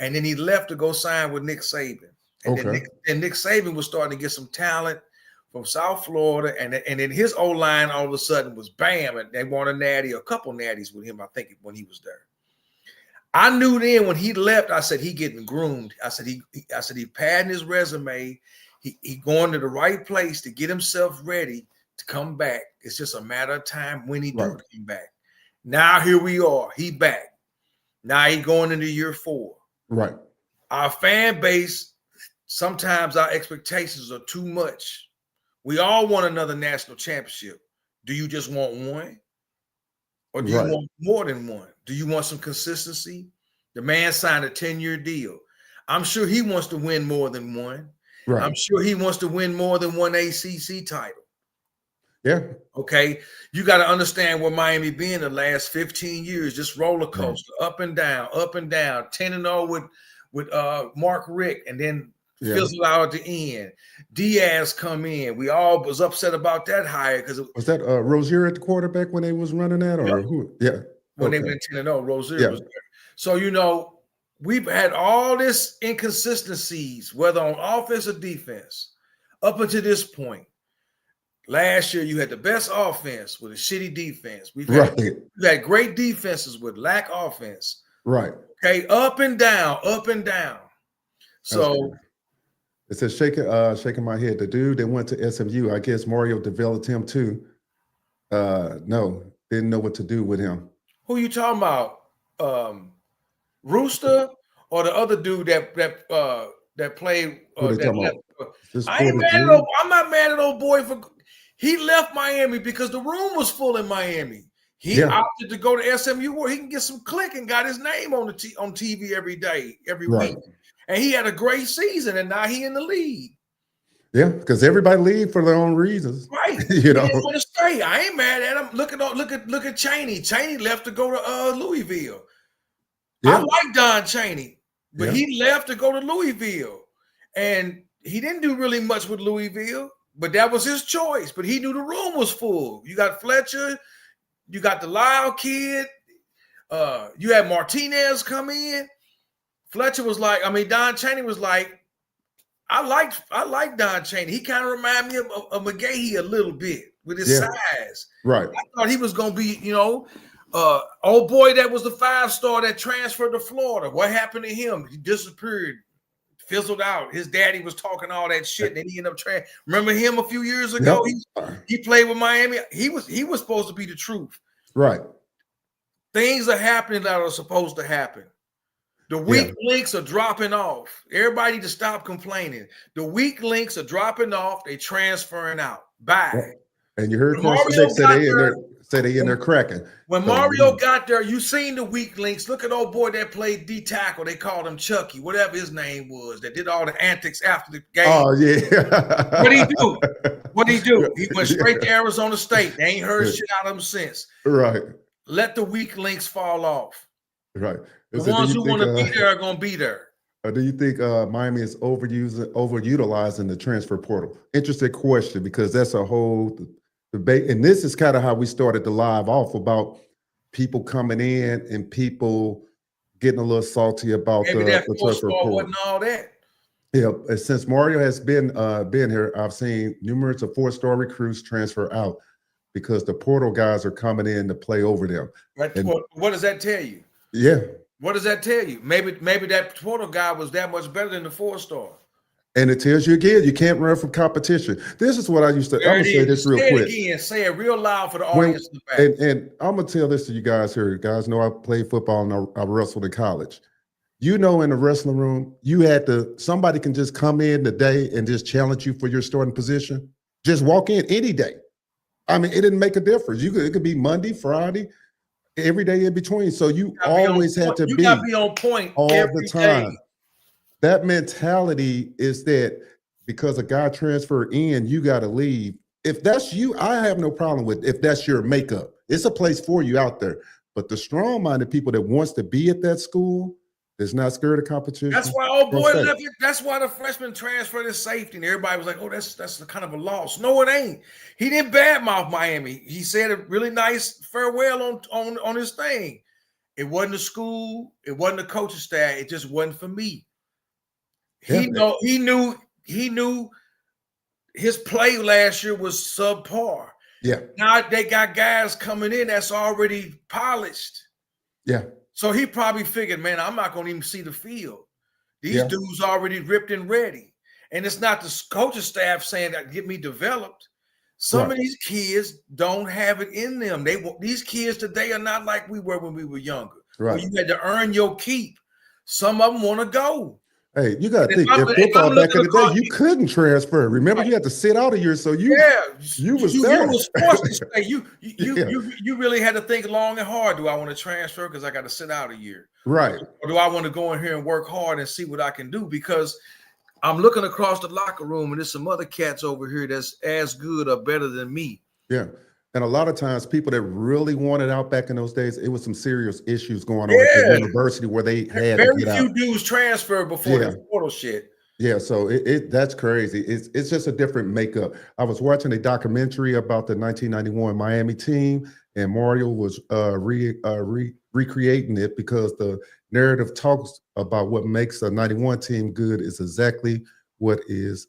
and then he left to go sign with Nick Saban. And then Nick Saban was starting to get some talent from South Florida, and then his O-line all of a sudden was bam, and they won a natty, a couple natties with him, I think, when he was there. I knew then when he left, I said he getting groomed. I said he padding his resume. He going to the right place to get himself ready to come back. It's just a matter of time when he do come back. Now here we are. He back. Now he going into year 4. Right. Our fan base, sometimes our expectations are too much. We all want another national championship. Do you just want one? Or do you want more than one? Do you want some consistency? The man signed a 10-year deal. I'm sure he wants to win more than one. Right. I'm sure he wants to win more than one ACC title. Yeah. Okay. You got to understand where Miami been the last 15 years, just roller coaster, up and down, 10-0 with Mark Richt, and then fizzled out at the end. Diaz come in. We all was upset about that hire because was that Rozier at the quarterback when they was running that, or who? Yeah. When they went 10-0, Rozier was there. So we've had all this inconsistencies, whether on offense or defense, up until this point. Last year, you had the best offense with a shitty defense. We've had great defenses with lack offense. Right. Okay, up and down, up and down. So it says shaking my head. The dude that went to SMU, I guess Mario developed him too. No, didn't know what to do with him. Who you talking about? Rooster or the other dude that played? I'm not mad at old boy for. He left Miami because the room was full in Miami. He opted to go to SMU where he can get some click and got his name on TV every day, every week. And he had a great season, and now he in the league. Yeah, because everybody leave for their own reasons. Right. You know. Want to stay. I ain't mad at him. Look at Chaney. Chaney left to go to Louisville. Yeah. I like Don Chaney, but he left to go to Louisville. And he didn't do really much with Louisville. But that was his choice. But he knew the room was full. You got Fletcher, you got the Lyle kid, you had Martinez come in. Fletcher was like, Don Chaney was like, I like Don Chaney. He kind of reminded me of McGahee a little bit with his size. Right. I thought he was gonna be, old boy that was the 5-star that transferred to Florida. What happened to him? He disappeared. Fizzled out. His daddy was talking all that shit, and then he ended up remember him a few years ago? Yep. He played with Miami. He was supposed to be the truth. Right. Things are happening that are supposed to happen. The weak links are dropping off. Everybody need to stop complaining. The weak links are dropping off. They transferring out. Bye. And you heard Carson Dick say they in there cracking. When Mario got there, you seen the weak links. Look at old boy that played D tackle. They called him Chucky, whatever his name was, that did all the antics after the game. Oh, yeah. What'd he do? He went straight to Arizona State. They ain't heard shit out of him since. Right. Let the weak links fall off. Right. The ones who want to be there are going to be there. Do you think Miami is overutilizing the transfer portal? Interesting question, because that's a whole debate. And this is kind of how we started the live off, about people coming in and people getting a little salty about the transfer portal. Wasn't all that. Yeah, since Mario has been here, I've seen numerous of 4-star recruits transfer out because the portal guys are coming in to play over them. Right. What does that tell you? Yeah. What does that tell you? Maybe that portal guy was that much better than the 4-star. And it tells you again, you can't run from competition. This is what I used to. I'm gonna say this real quick. Say it real loud for the audience in the back. And I'm gonna tell this to you guys here. You guys know I played football and I wrestled in college. You know, in the wrestling room, somebody can just come in today and just challenge you for your starting position. Just walk in any day. I mean, it didn't make a difference. It could be Monday, Friday, every day in between. So you always had to be on point all the time. That mentality is that because a guy transferred in, you got to leave. If that's you, I have no problem with if that's your makeup. It's a place for you out there. But the strong-minded people that wants to be at that school, is not scared of competition. That's why old boy left it. That's why the freshman transferred to safety, and everybody was like, "Oh, that's kind of a loss." No, it ain't. He didn't badmouth Miami. He said a really nice farewell on his thing. It wasn't the school. It wasn't the coaching staff. It just wasn't for me. He knew his play last year was subpar. Yeah. Now they got guys coming in that's already polished. Yeah. So he probably figured, man, I'm not going to even see the field. These dudes already ripped and ready. And it's not the coaching staff saying that get me developed. Some of these kids don't have it in them. These kids today are not like we were when we were younger. Right. Where you had to earn your keep. Some of them want to go. Hey, you got to think, if football back in the day, you couldn't transfer. Remember, you had to sit out a year, so you was forced to stay. You really had to think long and hard. Do I want to transfer because I got to sit out a year? Right. Or do I want to go in here and work hard and see what I can do? Because I'm looking across the locker room and there's some other cats over here that's as good or better than me. Yeah. And a lot of times people that really wanted out back in those days, it was some serious issues going on at the university where they had to get out. Very few dudes transfer before the portal shit. Yeah, so that's crazy. It's just a different makeup. I was watching a documentary about the 1991 Miami team, and Mario was recreating it because the narrative talks about what makes a 91 team good is exactly what he's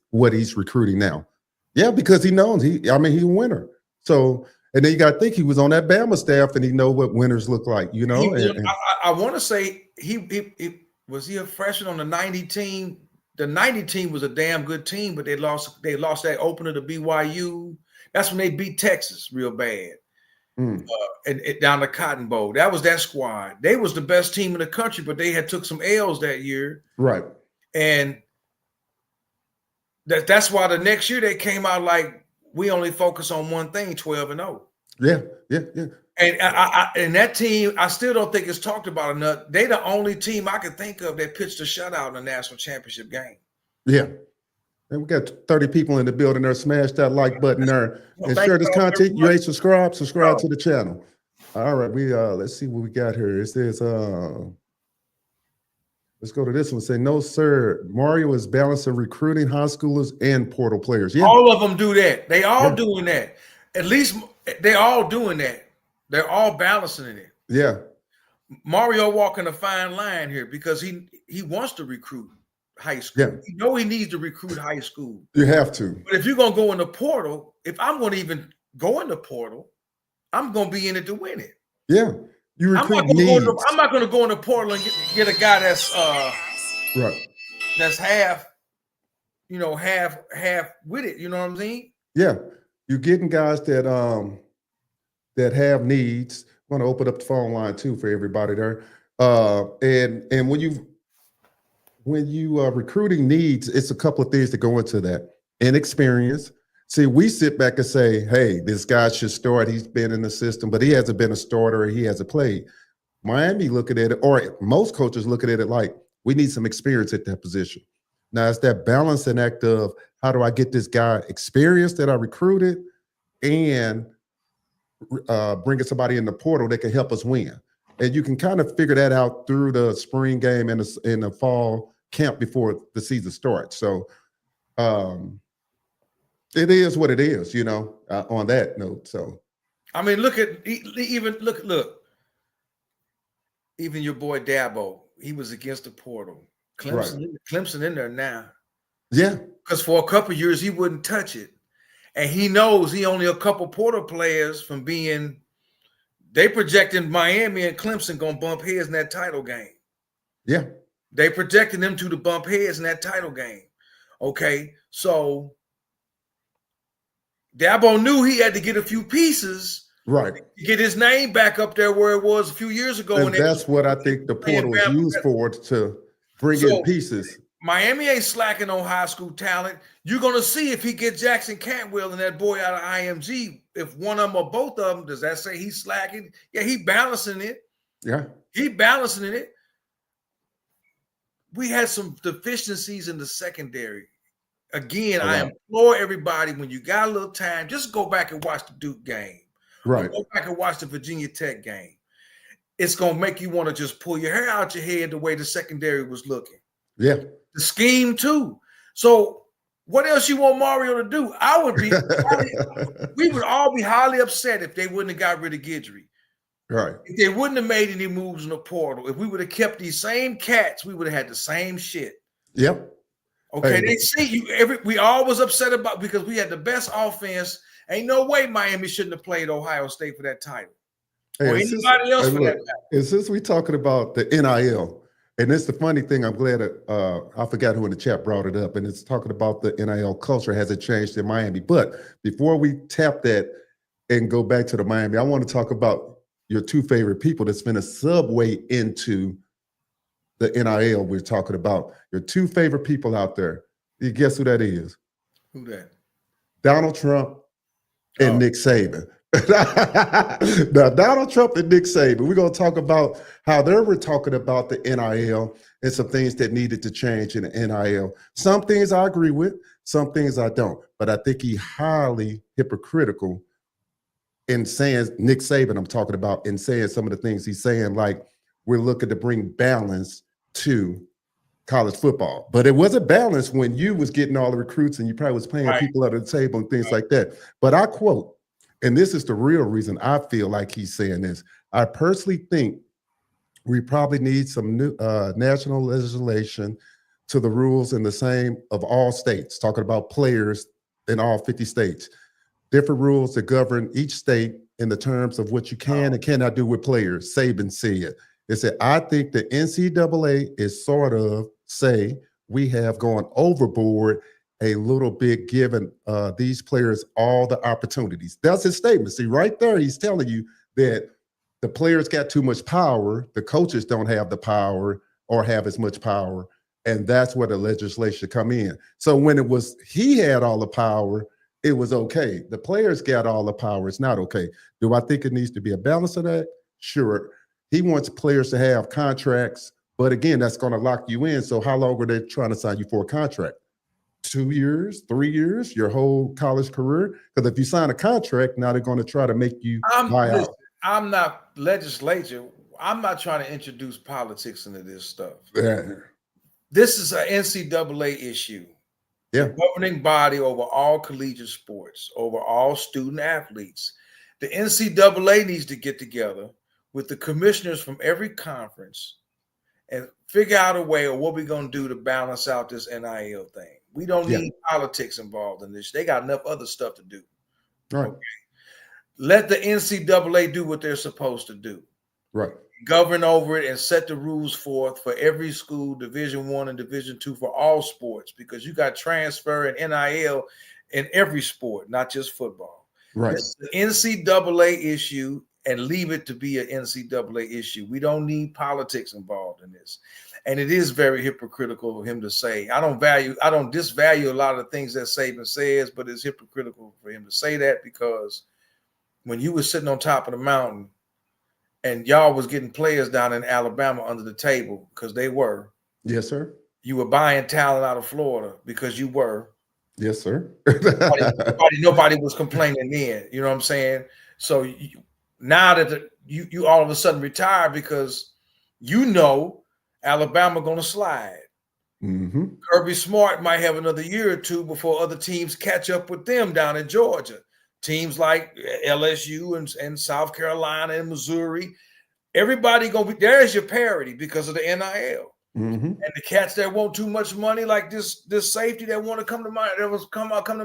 recruiting now. Yeah, because he knows he's a winner. So, and then you got to think he was on that Bama staff and he know what winners look like, you know? I want to say he was he a freshman on the 90 team? The 90 team was a damn good team, but they lost that opener to BYU. That's when they beat Texas real bad. And down the Cotton Bowl. That was that squad. They was the best team in the country, but they had took some L's that year. Right. And that's why the next year they came out like, we only focus on one thing, 12-0. Yeah. And that team, I still don't think it's talked about enough. They the only team I can think of that pitched a shutout in the national championship game. Yeah. And we got 30 people in the building there. Smash that like button there. And share this content. You ain't subscribe to the channel. All right. We let's see what we got here. It says let's go to this one. Say, no, sir. Mario is balancing recruiting high schoolers and portal players. Yeah. All of them do that. They all doing that. At least they all doing that. They're all balancing it. Yeah. Mario walking a fine line here because he wants to recruit high school. Yeah. You know he needs to recruit high school. You have to. But if you're going to go in the portal, if I'm going to even go in the portal, I'm going to be in it to win it. Yeah. You recruit I'm not going to go in the portal and get a guy that's right. That's half with it. You know what I'm saying? Yeah. You're getting guys that have needs. I want to open up the phone line too for everybody there. And when you when you are recruiting needs, it's a couple of things that go into that. Inexperience. See, we sit back and say, hey, this guy should start. He's been in the system, but he hasn't been a starter or he hasn't played. Miami look at it, or most coaches look at it like, we need some experience at that position. Now, it's that balancing act of how do I get this guy experience that I recruited and bringing somebody in the portal that can help us win. And you can kind of figure that out through the spring game and in the fall camp before the season starts. So it is what it is, on that note. So, I mean, look, even your boy Dabo, he was against the portal. Clemson in there now. Yeah. Because for a couple of years, he wouldn't touch it. And he knows he only a couple portal players from being, they projecting Miami and Clemson going to bump heads in that title game. Yeah. They projecting them to bump heads in that title game. Okay. So Dabo knew he had to get a few pieces. Right. To get his name back up there where it was a few years ago. And that's what I think the portal is used for, to bring in pieces. Miami ain't slacking on high school talent. You're going to see if he gets Jackson Cantwell and that boy out of IMG, if one of them or both of them, does that say he's slacking? Yeah, he balancing it. Yeah. He balancing it. We had some deficiencies in the secondary. Again, I implore everybody, when you got a little time, just go back and watch the Duke game. Right. Or go back and watch the Virginia Tech game. It's going to make you want to just pull your hair out your head the way the secondary was looking. Yeah. The scheme too. So what else you want Mario to do? We would all be highly upset if they wouldn't have got rid of Guidry. Right. If they wouldn't have made any moves in the portal, if we would have kept these same cats, we would have had the same shit. Yep. Okay. Hey. They see you we always upset about, because we had the best offense. Ain't no way Miami shouldn't have played Ohio State for that title. Hey, or anybody else for that matter. And since we're talking about the NIL, and it's the funny thing, I'm glad that I forgot who in the chat brought it up, and it's talking about the NIL culture. Has it changed in Miami? But before we tap that and go back to the Miami, I want to talk about your two favorite people that's been a subway into the NIL we're talking about. Your two favorite people out there. You guess who that is? Who that? Donald Trump and Nick Saban. Now, Donald Trump and Nick Saban, we're going to talk about how they were talking about the NIL and some things that needed to change in the NIL. Some things I agree with, some things I don't. But I think he's highly hypocritical in saying, Nick Saban I'm talking about, in saying some of the things he's saying, like we're looking to bring balance to college football. But it wasn't balanced when you was getting all the recruits and you probably was paying people under the table and things like that. But I quote, and this is the real reason I feel like he's saying this. I personally think we probably need some new national legislation to the rules in the same of all states, talking about players in all 50 states. Different rules that govern each state in the terms of what you can and cannot do with players. Saban said. It said, I think the NCAA is sort of say we have gone overboard a little bit, giving these players all the opportunities. That's his statement. See, right there, he's telling you that the players got too much power. The coaches don't have the power or have as much power. And that's where the legislation come in. So when it was, he had all the power, it was okay. The players got all the power. It's not okay. Do I think it needs to be a balance of that? Sure. He wants players to have contracts, but again, that's going to lock you in. So how long are they trying to sign you for a contract? 2 years, 3 years, your whole college career? Because if you sign a contract, now they're going to try to make you buy out. I'm not legislature. I'm not trying to introduce politics into this stuff. Yeah. This is an NCAA issue. Yeah. The governing body over all collegiate sports, over all student athletes. The NCAA needs to get together with the commissioners from every conference and figure out a way of what we're going to do to balance out this NIL thing. We don't need politics involved in this. They got enough other stuff to do. Right. Okay. Let the NCAA do what they're supposed to do. Right. Govern over it and set the rules forth for every school, Division I and Division II, for all sports, because you got transfer and NIL in every sport, not just football. Right. It's the NCAA issue. and leave it to be an NCAA issue. We don't need politics involved in this. And it is very hypocritical of him to say, I don't disvalue a lot of things that Saban says, but it's hypocritical for him to say that, because when you were sitting on top of the mountain and y'all was getting players down in Alabama under the table, because they were. Yes, sir. You were buying talent out of Florida because you were. Yes, sir. Nobody was complaining then. You know what I'm saying? So now that you all of a sudden retire because Alabama going to slide. Mm-hmm. Kirby Smart might have another year or two before other teams catch up with them down in Georgia. Teams like LSU and South Carolina and Missouri. Everybody going to be, there's your parity because of the NIL. Mm-hmm. And the cats that want too much money, like this safety that want to come to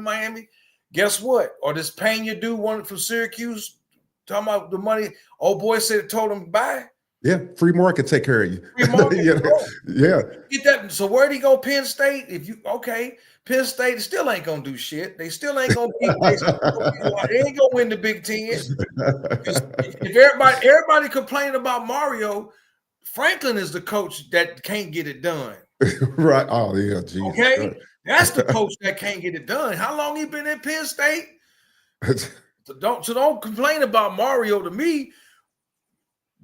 Miami, guess what? Or this Pena dude wanted from Syracuse, talking about the money. Old boy told him bye. Yeah, free market take care of you. Free market, yeah. Get that. So where'd he go? Penn State? Penn State still ain't gonna do shit. They still ain't gonna beat. They ain't gonna win the Big Ten. If everybody complaining about Mario, Franklin is the coach that can't get it done. Right. Oh, yeah. Jesus. Okay. That's the coach that can't get it done. How long he been in Penn State? So don't complain about Mario to me.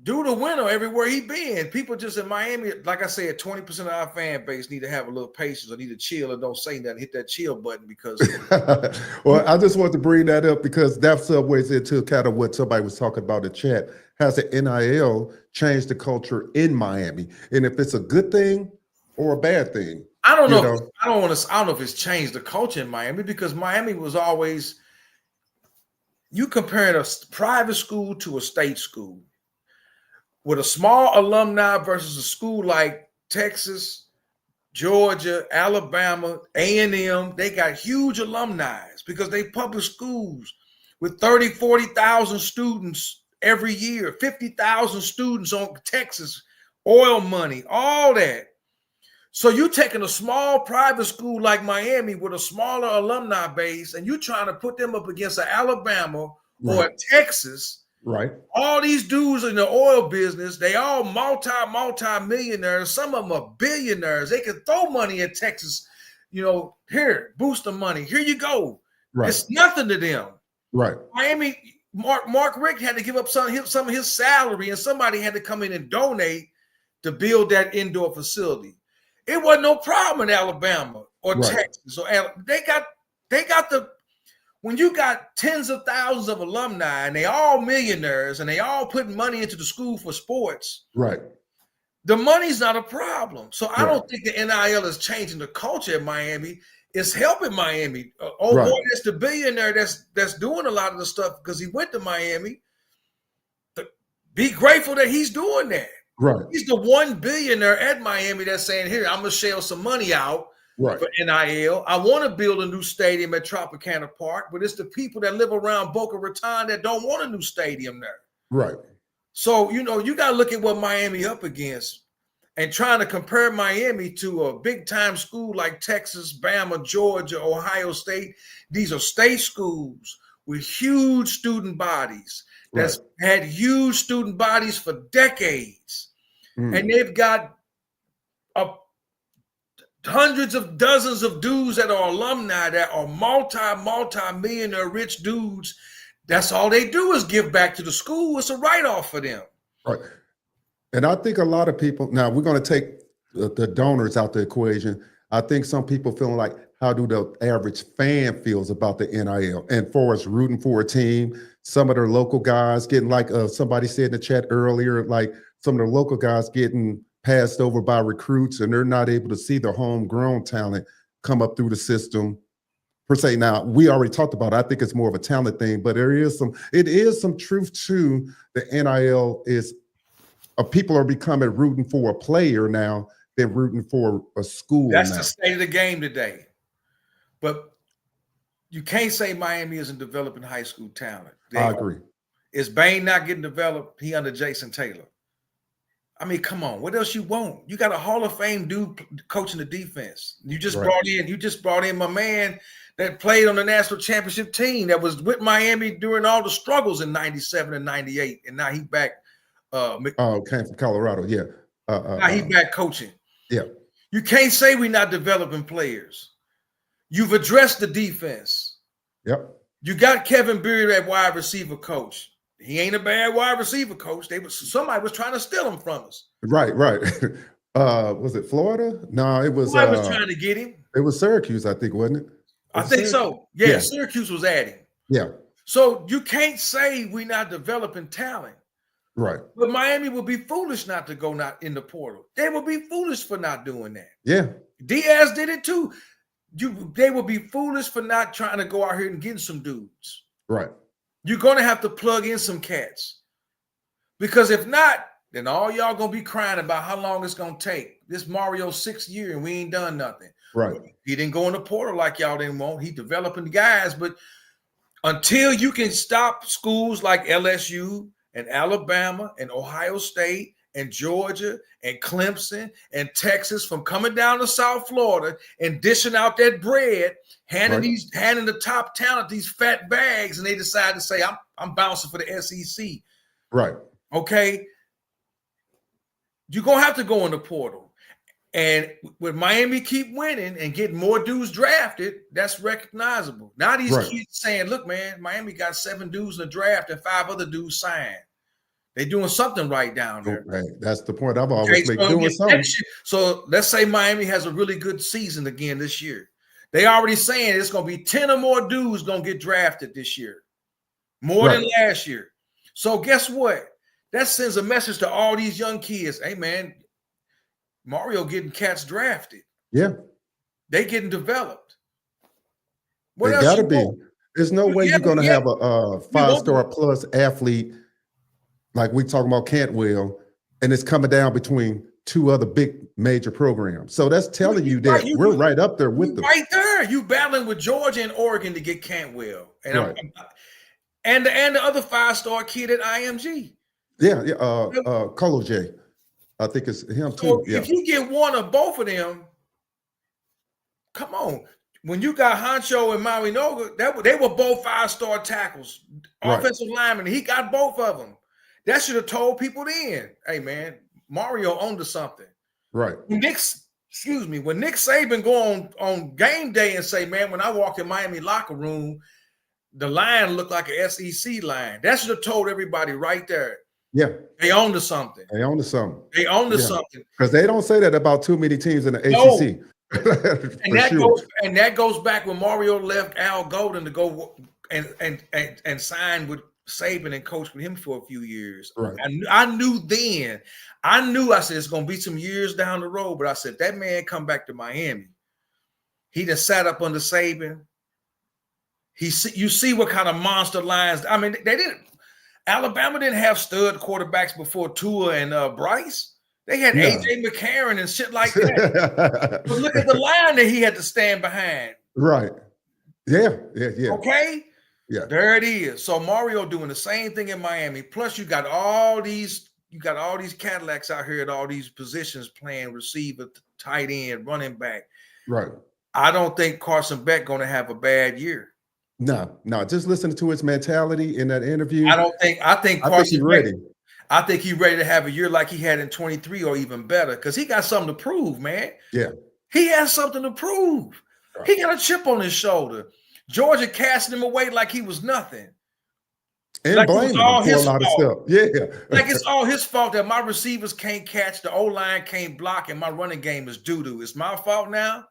Do the winner everywhere he been. People just in Miami, like I said, 20% of our fan base need to have a little patience or need to chill or don't say nothing. Hit that chill button because. Well, I just want to bring that up because that segues into kind of what somebody was talking about in chat. Has the NIL changed the culture in Miami? And if it's a good thing or a bad thing? I don't know. I don't know if it's changed the culture in Miami, because Miami was always, you comparing a private school to a state school. With a small alumni versus a school like Texas, Georgia, Alabama, A&M, they got huge alumni because they public schools with 30, 40,000 students every year, 50,000 students on Texas, oil money, all that. So you taking a small private school like Miami with a smaller alumni base, and you trying to put them up against an Alabama or a Texas. Right. All these dudes in the oil business, they all multi-millionaires. Some of them are billionaires. They can throw money at Texas. Here, boost the money. Here you go. Right. It's nothing to them. Right. Miami, Mark Richt had to give up some of his salary, and somebody had to come in and donate to build that indoor facility. It wasn't no problem in Alabama or Texas. So they got the. When you got tens of thousands of alumni and they all millionaires and they all putting money into the school for sports, right? The money's not a problem. So I don't think the NIL is changing the culture in Miami. It's helping Miami. Boy, that's the billionaire that's doing a lot of the stuff because he went to Miami. Be grateful that he's doing that. Right. He's the one billionaire at Miami that's saying, here, I'm going to shell some money out. Right. For NIL. I want to build a new stadium at Tropicana Park, but it's the people that live around Boca Raton that don't want a new stadium there. Right. So, you got to look at what Miami up against and trying to compare Miami to a big-time school like Texas, Bama, Georgia, Ohio State. These are state schools with huge student bodies that's had huge student bodies for decades. And they've got hundreds of dozens of dudes that are alumni that are multi-millionaire rich dudes. That's all they do is give back to the school. It's a write-off for them. Right. And I think a lot of people, now we're going to take the donors out the equation. I think some people feeling like, how do the average fan feels about the NIL? And for us rooting for a team, some of their local guys getting, like somebody said in the chat earlier, like some of the local guys getting passed over by recruits, and they're not able to see their homegrown talent come up through the system per se. Now, we already talked about it. I think it's more of a talent thing, but it is some truth to the NIL is people are becoming rooting for a player now than rooting for a school. That's the state of the game today. But you can't say Miami isn't developing high school talent. I agree. Is Bain not getting developed? He under Jason Taylor. I mean, come on. What else you want? You got a Hall of Fame dude coaching the defense. You just brought in my man that played on the national championship team that was with Miami during all the struggles in 97 and 98. And now he back. Came from Colorado. Yeah. Now he back coaching. Yeah. You can't say we're not developing players. You've addressed the defense. Yep. You got Kevin Beard at wide receiver coach. He ain't a bad wide receiver coach. Somebody was trying to steal him from us. Right. Was it Florida? No, it was. Somebody was trying to get him. It was Syracuse, I think, wasn't it? I think so. Yeah, Syracuse was at him. Yeah. So you can't say we're not developing talent. Right. But Miami would be foolish not to go not in the portal. They would be foolish for not doing that. Yeah. Diaz did it too. They would be foolish for not trying to go out here and get some dudes. Right. You're going to have to plug in some cats. Because if not, then all y'all going to be crying about how long it's going to take. This Mario's 6th year and we ain't done nothing. Right. He didn't go in the portal like y'all didn't want. He developing guys. But until you can stop schools like LSU and Alabama and Ohio State and Georgia and Clemson and Texas from coming down to South Florida and dishing out that bread, handing the top talent these fat bags, and they decide to say, I'm bouncing for the SEC. Right. Okay. You're gonna have to go in the portal. And when Miami keep winning and getting more dudes drafted, that's recognizable. Now these kids saying, look, man, Miami got 7 dudes in the draft and 5 other dudes signed. They're doing something right down there. Okay. That's the point I've always made. Doing something. So let's say Miami has a really good season again this year. They already saying it's going to be 10 or more dudes going to get drafted this year. More than last year. So guess what? That sends a message to all these young kids. Hey, man, Mario getting cats drafted. Yeah. They getting developed. What else got to be. There's no way you're going to have a 5-star plus athlete like we talking about Cantwell, and it's coming down between 2 other big major programs. So that's telling you that we're right up there with them. Right there. You battling with Georgia and Oregon to get Cantwell. And the other 5-star kid at IMG. Yeah, Colo J. I think it's him too. If you get one of both of them, come on. When you got Honcho and Marinoga, they were both 5-star tackles, offensive linemen. He got both of them. That should have told people then, hey, man, Mario owned to something. Right. When Nick Saban go on game day and say, man, when I walk in Miami locker room, the line looked like an SEC line. That should have told everybody right there. Yeah. They owned to something. They owned to something. They owned to something. Because they don't say that about too many teams in the ACC. And that goes back when Mario left Al Golden to go and sign with Saban and coach with him for a few years. Right. I knew then. I said it's going to be some years down the road, but I said that man come back to Miami. He just sat up under Saban. You see what kind of monster lines. I mean, they didn't. Alabama didn't have stud quarterbacks before Tua and Bryce. They had AJ McCarron and shit like that. But look at the line that he had to stand behind. Right. Yeah. Okay. Yeah. There it is. So Mario doing the same thing in Miami. Plus, you got all these Cadillacs out here at all these positions playing receiver, tight end, running back. Right. I don't think Carson Beck going to have a bad year. No. Just listening to his mentality in that interview. I think Carson Beck, ready. I think he's ready to have a year like he had in 23 or even better because he got something to prove, man. Yeah. He has something to prove. Right. He got a chip on his shoulder. Georgia casting him away like he was nothing. And like blame him for a lot of stuff. Yeah. Like it's all his fault that my receivers can't catch, the O-line can't block, and my running game is doo-doo. It's my fault now?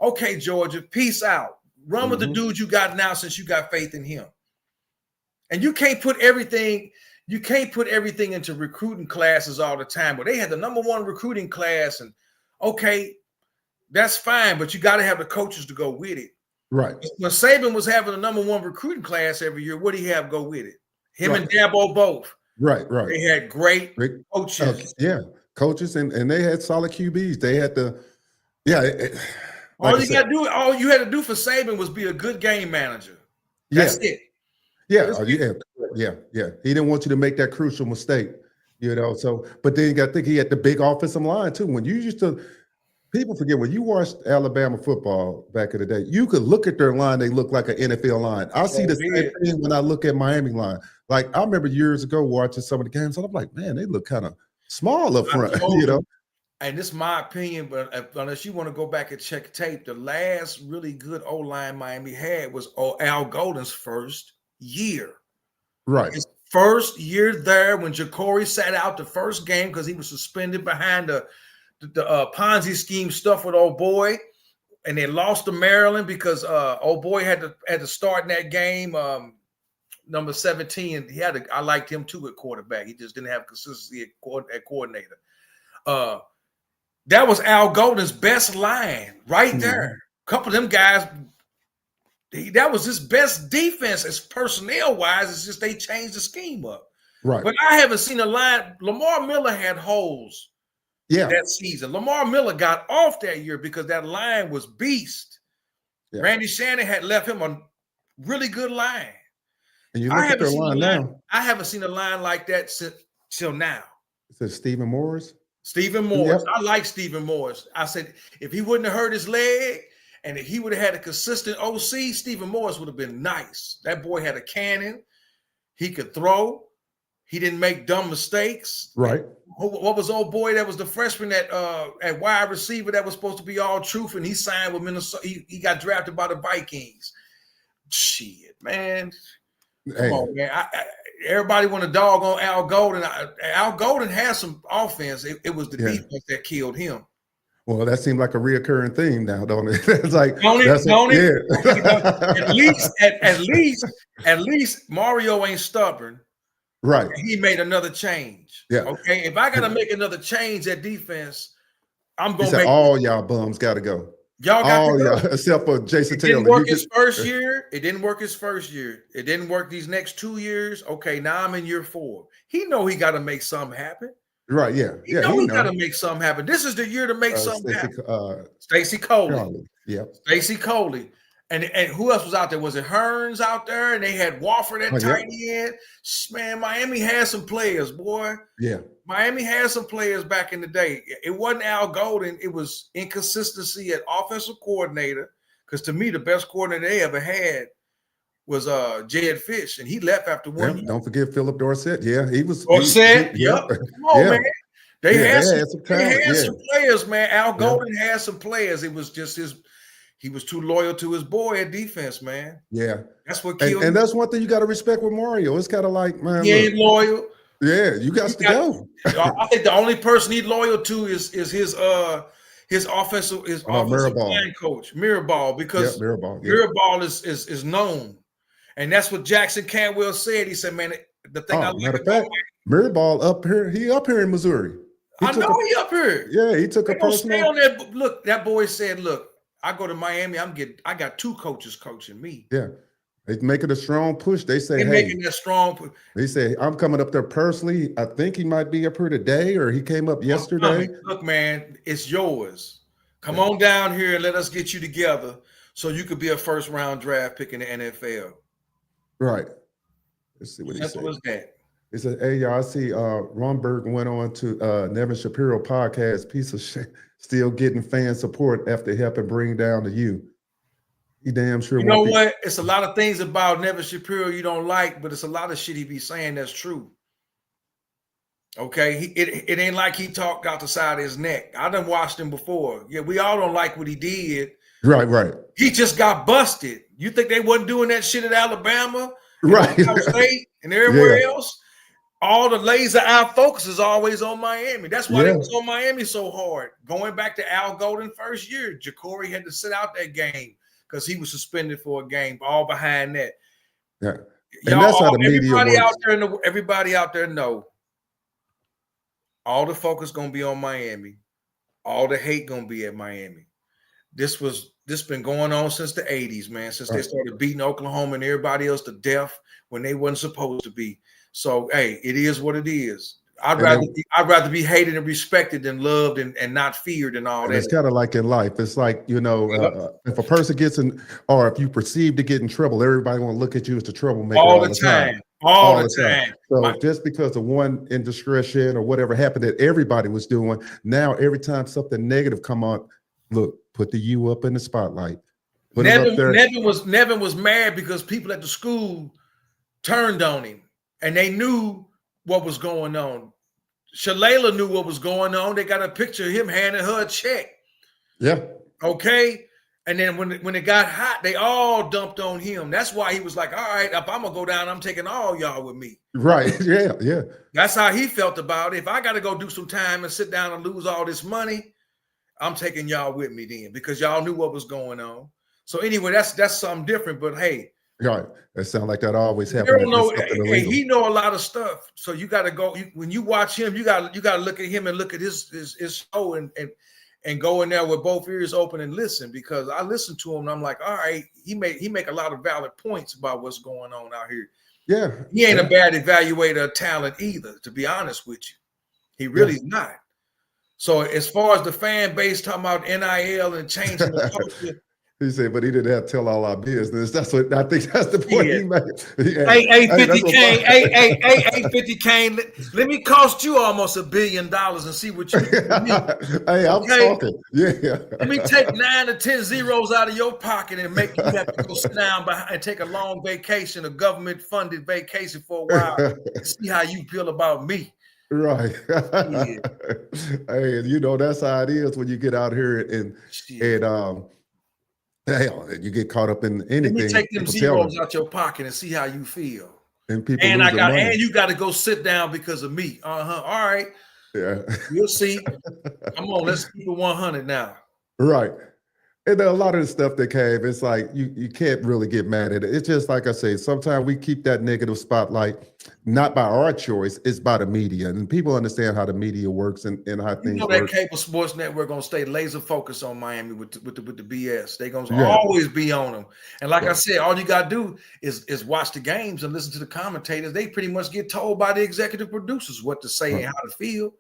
Okay, Georgia, peace out. Run with the dude you got now since you got faith in him. And you can't put everything into recruiting classes all the time. But they had the #1 recruiting class, and okay, that's fine, but you got to have the coaches to go with it. Right. When Saban was having the #1 recruiting class every year, what did he have go with it? Him and Dabo both. Right. They had great coaches. Coaches, and they had solid QBs. They had the all you had to do for Saban was be a good game manager. That's it. Yeah. He didn't want you to make that crucial mistake, So, but then you got to think he had the big offensive line too. When you used to, people forget when you watched Alabama football back in the day, you could look at their line, they look like an NFL line. I see the same thing when I look at Miami line. Like I remember years ago watching some of the games, and I'm like, man, they look kind of small up front, you know. And this is my opinion, but unless you want to go back and check tape, the last really good O-line Miami had was Al Golden's first year. Right. His first year there when Jakobee sat out the first game because he was suspended behind the Ponzi scheme stuff with old boy, and they lost to Maryland because old boy had to start in that game. Number 17, I liked him too at quarterback. He just didn't have consistency at coordinator. That was Al Golden's best line right there. A couple of them guys, that was his best defense as personnel wise. It's just they changed the scheme up. Right. But I haven't seen a line. Lamar Miller had holes that season. Lamar Miller got off that year because that line was beast. Yeah. Randy Shannon had left him a really good line. And you look at their line now. I haven't seen a line like that till now. Is it Stephen Morris? Stephen Morris. Yep. I like Stephen Morris. I said if he wouldn't have hurt his leg and if he would have had a consistent OC, Stephen Morris would have been nice. That boy had a cannon. He could throw. He didn't make dumb mistakes. Right. What was old boy that was the freshman at wide receiver that was supposed to be all truth and he signed with Minnesota. He got drafted by the Vikings. Shit, man. Come on, man. Everybody want to dog on Al Golden. Al Golden has some offense. It was the defense that killed him. Well, that seemed like a reoccurring theme now, don't it? It's like don't at least Mario ain't stubborn. Right. He made another change. Yeah. Okay. If I gotta make another change at defense, I'm gonna make all y'all bums gotta go. Y'all got to go. Except for Jason Taylor. It didn't work his first year. It didn't work his first year. It didn't work these next 2 years. Okay, now I'm in year 4. He know he got to make something happen. Right, yeah. He got to make something happen. This is the year to make something happen. Stacey Coley. Yeah. Stacey Coley. And who else was out there? Was it Hearns out there? And they had Wofford at tight end. Man, Miami had some players, boy. Yeah. Miami had some players back in the day. It wasn't Al Golden. It was inconsistency at offensive coordinator. Because to me, the best coordinator they ever had was Jed Fish, and he left after 1 year. Don't forget Philip Dorsett. Yeah, he was. Dorsett. Yep. Come on, man. They had some players, man. Al Golden had some players. It was just he was too loyal to his boy at defense, man. Yeah. That's what killed him. And that's one thing you got to respect with Mario. It's kind of like, man, he ain't loyal. Yeah, you got to go. I think the only person he's loyal to is his offensive line coach, Mirabal, because Mirabal is known. And that's what Jackson Cantwell said. He said, man, the thing I like about Mirabal up here, he up here in Missouri. He up here. Yeah, he took a personal. Look, that boy said, look, I go to Miami, I got 2 coaches coaching me. Yeah. They making a strong push. They say, they're making that strong push. They say, I'm coming up there personally. I think he might be up here today, or he came up yesterday. Look, man, it's yours. Come on down here and let us get you together so you could be a first-round draft pick in the NFL. Right. Let's see what he said. Simple as that. He said, hey, y'all, I see Romberg went on to Nevin Shapiro podcast, piece of shit, still getting fan support after helping bring down the U. He damn sure. You know what? It's a lot of things about Nevin Shapiro you don't like, but it's a lot of shit he be saying that's true. Okay? It ain't like he talked out the side of his neck. I done watched him before. Yeah, we all don't like what he did. Right. He just got busted. You think they wasn't doing that shit at Alabama? Right. State and everywhere else? All the laser eye focus is always on Miami. That's why they was on Miami so hard. Going back to Al Golden first year, Jakobee had to sit out that game because he was suspended for a game, all behind that. Yeah. And that's how the media works. Everybody out there know all the focus going to be on Miami. All the hate going to be at Miami. This been going on since the 80s, man, since they started beating Oklahoma and everybody else to death when they wasn't supposed to be. So, hey, it is what it is. I'd rather be hated and respected than loved and not feared and all that. It's kind of like in life. It's like, if a person gets in, or if you perceive to get in trouble, everybody want to look at you as the troublemaker all the time. All the time. So just because of one indiscretion or whatever happened that everybody was doing, now every time something negative come on, Look, put the U up in the spotlight. Put him up there. Nevin was mad because people at the school turned on him and they knew what was going on. Shalala knew what was going on. They got a picture of him handing her a check. Yeah. Okay. And then when it got hot, they all dumped on him. That's why he was like, all right, if I'm going to go down, I'm taking all y'all with me. Right. Yeah. Yeah. That's how he felt about it. If I got to go do some time and sit down and lose all this money, I'm taking y'all with me then because y'all knew what was going on. So anyway, that's something different. But hey, right, that sounds like that always happens. He know a lot of stuff. So you got to go when you watch him. You got to look at him and look at his show and go in there with both ears open and listen because I listen to him and I'm like, all right, he make a lot of valid points about what's going on out here. Yeah, he ain't a bad evaluator of talent either. To be honest with you, he really is not. So as far as the fan base talking about NIL and changing the culture, he said, but he didn't have to tell all our business. That's what I think. That's the point he made. Hey, 50 Kane. Hey, 50 Kane. Let me cost you almost $1 billion and see what you do. Hey, I'm talking. Yeah. Let me take 9 or 10 zeros out of your pocket and make you have to go sit down and take a long vacation, a government-funded vacation for a while, and see how you feel about me. Right. Yeah. Hey, you know that's how it is when you get out here and hell, you get caught up in anything. Let me take them zeros out your pocket and see how you feel. And people and you got to go sit down because of me. All right. Yeah. You'll see. Come on, let's keep it 100 now. Right. And a lot of the stuff that came, it's like you can't really get mad at it. It's just like I say, sometimes we keep that negative spotlight, not by our choice, it's by the media. And people understand how the media works and how things work. That cable sports network gonna stay laser focused on Miami with the BS. They're gonna always be on them. And like I said, all you gotta do is watch the games and listen to the commentators. They pretty much get told by the executive producers what to say and how to feel.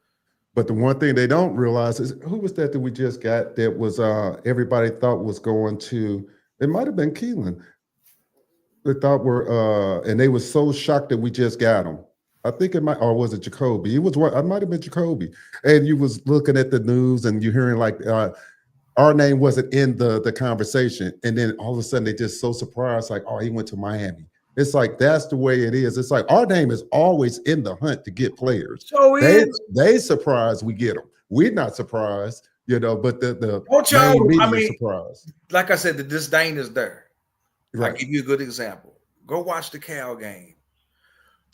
But the one thing they don't realize is who was that we just got that was everybody thought was going to, it might have been Keelan. They thought and they were so shocked that we just got him. I think it might, or was it Jakobee? It was I might have been Jakobee. And you was looking at the news and you're hearing like our name wasn't in the conversation. And then all of a sudden they just so surprised, like, oh, he went to Miami. It's like that's the way it is. It's like our name is always in the hunt to get players. So they surprised we get them. We're not surprised, but the media surprised. Like I said, the disdain is there. Right. I'll give you a good example. Go watch the Cal game.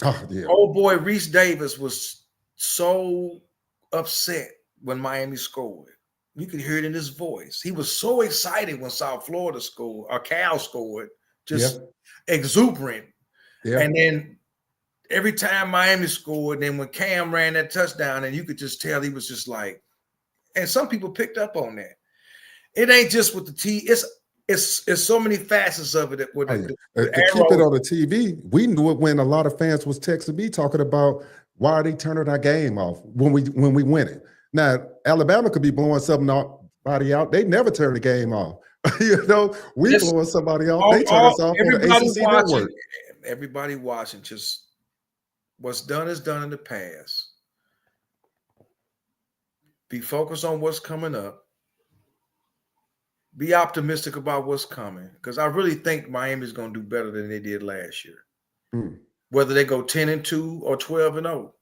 Oh, yeah. Old boy Reese Davis was so upset when Miami scored. You could hear it in his voice. He was so excited when South Florida scored or Cal scored. Just exuberant. Yeah. And then every time Miami scored, then when Cam ran that touchdown, and you could just tell he was just like, and some people picked up on that. It ain't just with the T, it's so many facets of it. To keep it on the TV, we knew it when a lot of fans was texting me talking about why are they turning our game off when we win it. Now, Alabama could be blowing somebody out. They never turn the game off. We blowing somebody off. They turn us off on the ACC network. Everybody watching, just what's done is done in the past. Be focused on what's coming up. Be optimistic about what's coming, because I really think Miami's going to do better than they did last year. Whether they go 10-2 or 12-0.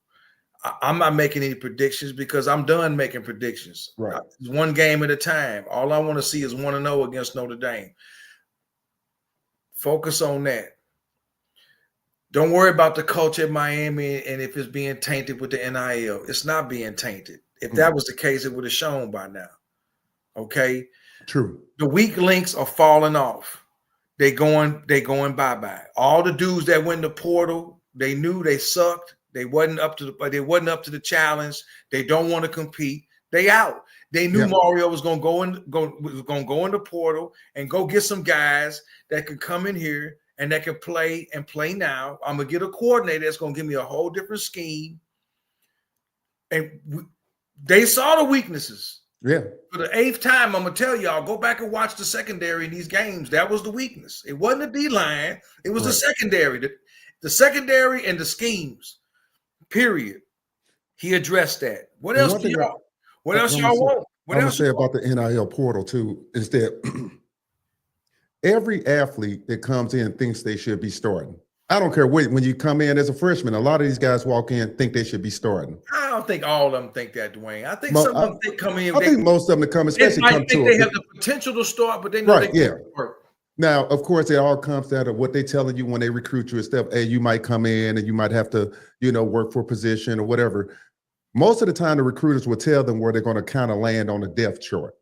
I'm not making any predictions because I'm done making predictions. Right. It's one game at a time. All I want to see is 1-0 against Notre Dame. Focus on that. Don't worry about the culture at Miami and if it's being tainted with the NIL. It's not being tainted. If that was the case, it would have shown by now. Okay? True. The weak links are falling off. They going bye-bye. All the dudes that went in the portal, they knew they sucked. They wasn't up to the challenge. They don't want to compete. They out. They knew Mario was gonna go in the portal and go get some guys that could come in here and that can play now. I'm gonna get a coordinator that's gonna give me a whole different scheme. And they saw the weaknesses. Yeah. For the 8th time, I'm gonna tell y'all, go back and watch the secondary in these games. That was the weakness. It wasn't the D-line. It was the secondary. The secondary and the schemes. Period. He addressed that. What else do y'all want? What I'm gonna else? say about the NIL portal too is that every athlete that comes in thinks they should be starting. I don't care what, when you come in as a freshman, a lot of these guys walk in think they should be starting. I don't think all of them think that, Dwayne. I think some of them think come in. I think most of them that come, They especially might come think to they it. have the potential to start, but they know Right, they yeah. can't work. Now, of course, it all comes down to what they telling you when they recruit you and stuff. Hey, you might come in and you might have to, work for a position or whatever. Most of the time, the recruiters will tell them where they're going to kind of land on the depth chart.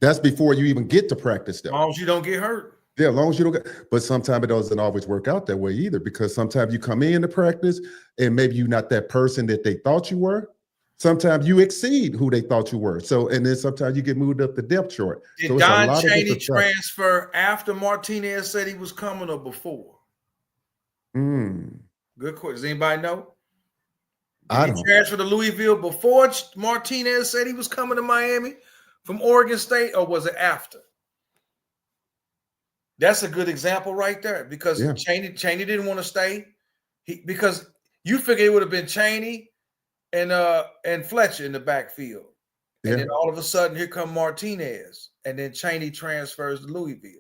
That's before you even get to practice, though. As long as you don't get hurt. Yeah, as long as you don't get. But sometimes it doesn't always work out that way either, because sometimes you come in to practice and maybe you're not that person that they thought you were. Sometimes you exceed who they thought you were. So, and then sometimes you get moved up the depth chart. Did So it's a Don lot of Chaney different stuff. transfer after Martinez said he was coming or before? Good question. Does anybody know? Did he transfer to Louisville before Martinez said he was coming to Miami from Oregon State, or was it after? That's a good example right there, because Chaney didn't want to stay. Because you figure it would have been Chaney and Fletcher in the backfield. And then all of a sudden, here come Martinez. And then Chaney transfers to Louisville.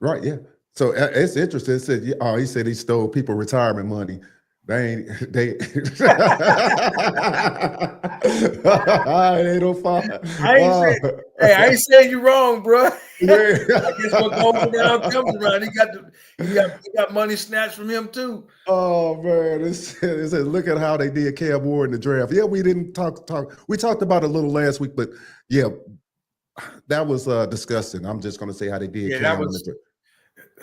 Right, yeah. So it's interesting. It said, he said he stole people retirement money. They don't find. I ain't saying you wrong, bro. Yeah. I guess what goes around comes around. He got money snatched from him too. Oh man, it said, look at how they did Cam Ward in the draft. Yeah, we didn't talk. We talked about it a little last week, but yeah, that was disgusting. I'm just gonna say how they did. Yeah, Cam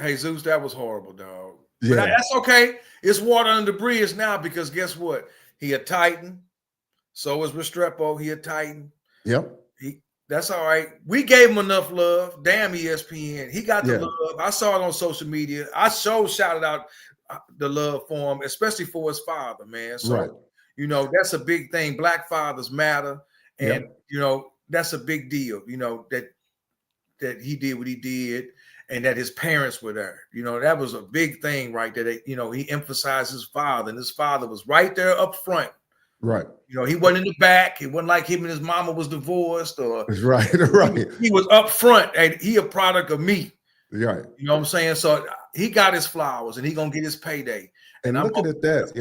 hey Zeus, that was horrible, dog. Yeah, but that's okay. It's water under the bridge now, because guess what? He a Titan. So is Restrepo. He a Titan. Yep. That's all right. We gave him enough love. Damn ESPN. He got the love. I saw it on social media. I shouted out the love for him, especially for his father, man. So, that's a big thing. Black fathers matter. And, that's a big deal, that he did what he did. And that his parents were there. That was a big thing, right? That, he emphasized his father, and his father was right there up front. Right. He wasn't in the back. It wasn't like him and his mama was divorced. Or right. He was up front, and he a product of me. Right. You know what I'm saying? So he got his flowers, and he gonna get his payday. And looking at that,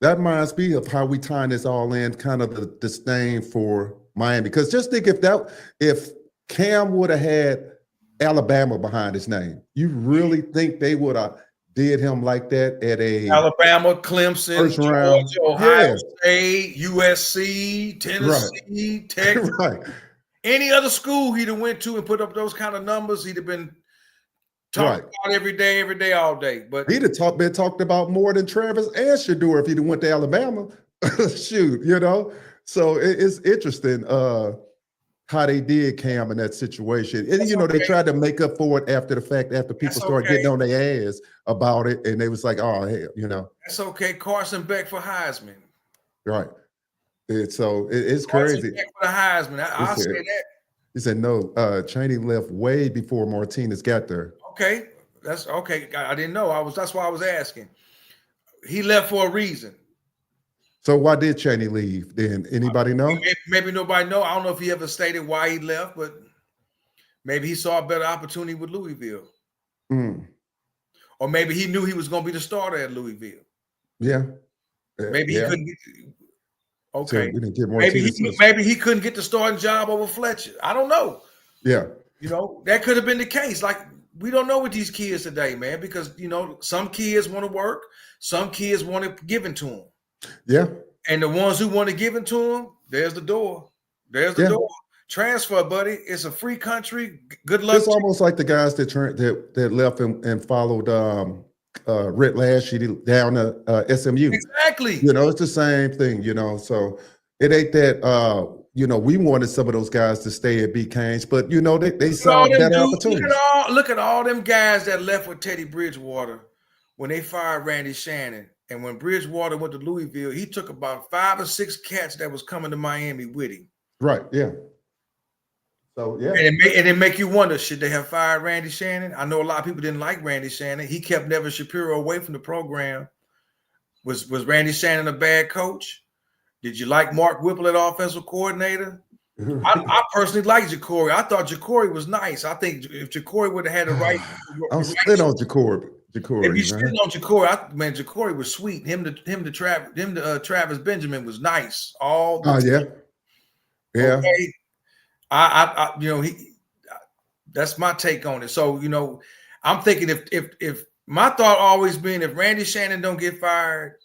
that reminds me of how we tying this all in, kind of the disdain for Miami. Because just think if Cam would have had Alabama behind his name, you really think they would have did him like that at a Alabama, Clemson, Georgia, Ohio State, USC, Tennessee, Texas, any other school he'd have went to and put up those kind of numbers, he'd have been talked about every day, all day. But he'd have been talked about more than Travis and Shedeur if he'd have went to Alabama. Shoot, So it's interesting. How they did Cam in that situation. And, they tried to make up for it after the fact, after people started getting on their ass about it. And they was like, oh, hell, That's okay. Carson Beck for Heisman. Right. It's crazy. Carson Beck for the Heisman. I'll say that. He said, no, Chaney left way before Martinez got there. Okay. That's okay. I didn't know. That's why I was asking. He left for a reason. So why did Chaney leave then? Anybody know? Maybe nobody know. I don't know if he ever stated why he left, but maybe he saw a better opportunity with Louisville. Or maybe he knew he was going to be the starter at Louisville. Yeah. Maybe he couldn't get okay. So maybe he couldn't get the starting job over Fletcher. I don't know. Yeah. That could have been the case. Like, we don't know with these kids today, man, because some kids want to work, some kids want it given to them. Yeah. And the ones who want to give it to them, there's the door. There's the door. Transfer, buddy. It's a free country. Good luck. It's almost like the guys that left and followed Rhett Lashley down to SMU. Exactly. It's the same thing, So it ain't that we wanted some of those guys to stay at B. Canes, but they saw better opportunities. Look at all them guys that left with Teddy Bridgewater when they fired Randy Shannon. And when Bridgewater went to Louisville, he took about 5 or 6 cats that was coming to Miami with him. Right, yeah. So, yeah. And it make you wonder, should they have fired Randy Shannon? I know a lot of people didn't like Randy Shannon. He kept Nevin Shapiro away from the program. Was Randy Shannon a bad coach? Did you like Mark Whipple at offensive coordinator? I personally like Jakobee. I thought Jakobee was nice. I think if Jakobee would have had the right, I'm split on Jakobee. if you spitting on Jakobee, man, Jakobee was sweet. Him to Travis Benjamin was nice. Yeah. Okay. I that's my take on it. So, I'm thinking if my thought always been if Randy Shannon don't get fired,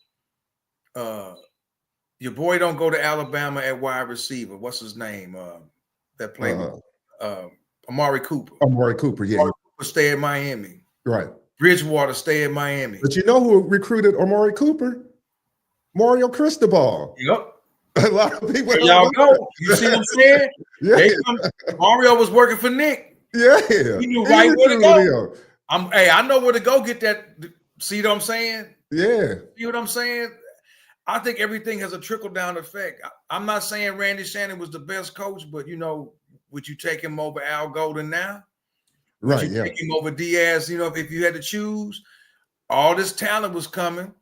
your boy don't go to Alabama at wide receiver. What's his name? That played Amari Cooper. Amari Cooper, yeah. Amari Cooper stay in Miami. Right. Bridgewater stay in Miami. But you know who recruited Amari Cooper? Mario Cristobal. Yep. A lot of people. There y'all go. You see what I'm saying? Yeah. Mario was working for Nick. Yeah. He knew right where to go. I know where to go get that. See what I'm saying? Yeah. See what I'm saying? I think everything has a trickle-down effect. I'm not saying Randy Shannon was the best coach, but, would you take him over Al Golden now? Right, Would you take him over Diaz, if you had to choose? All this talent was coming.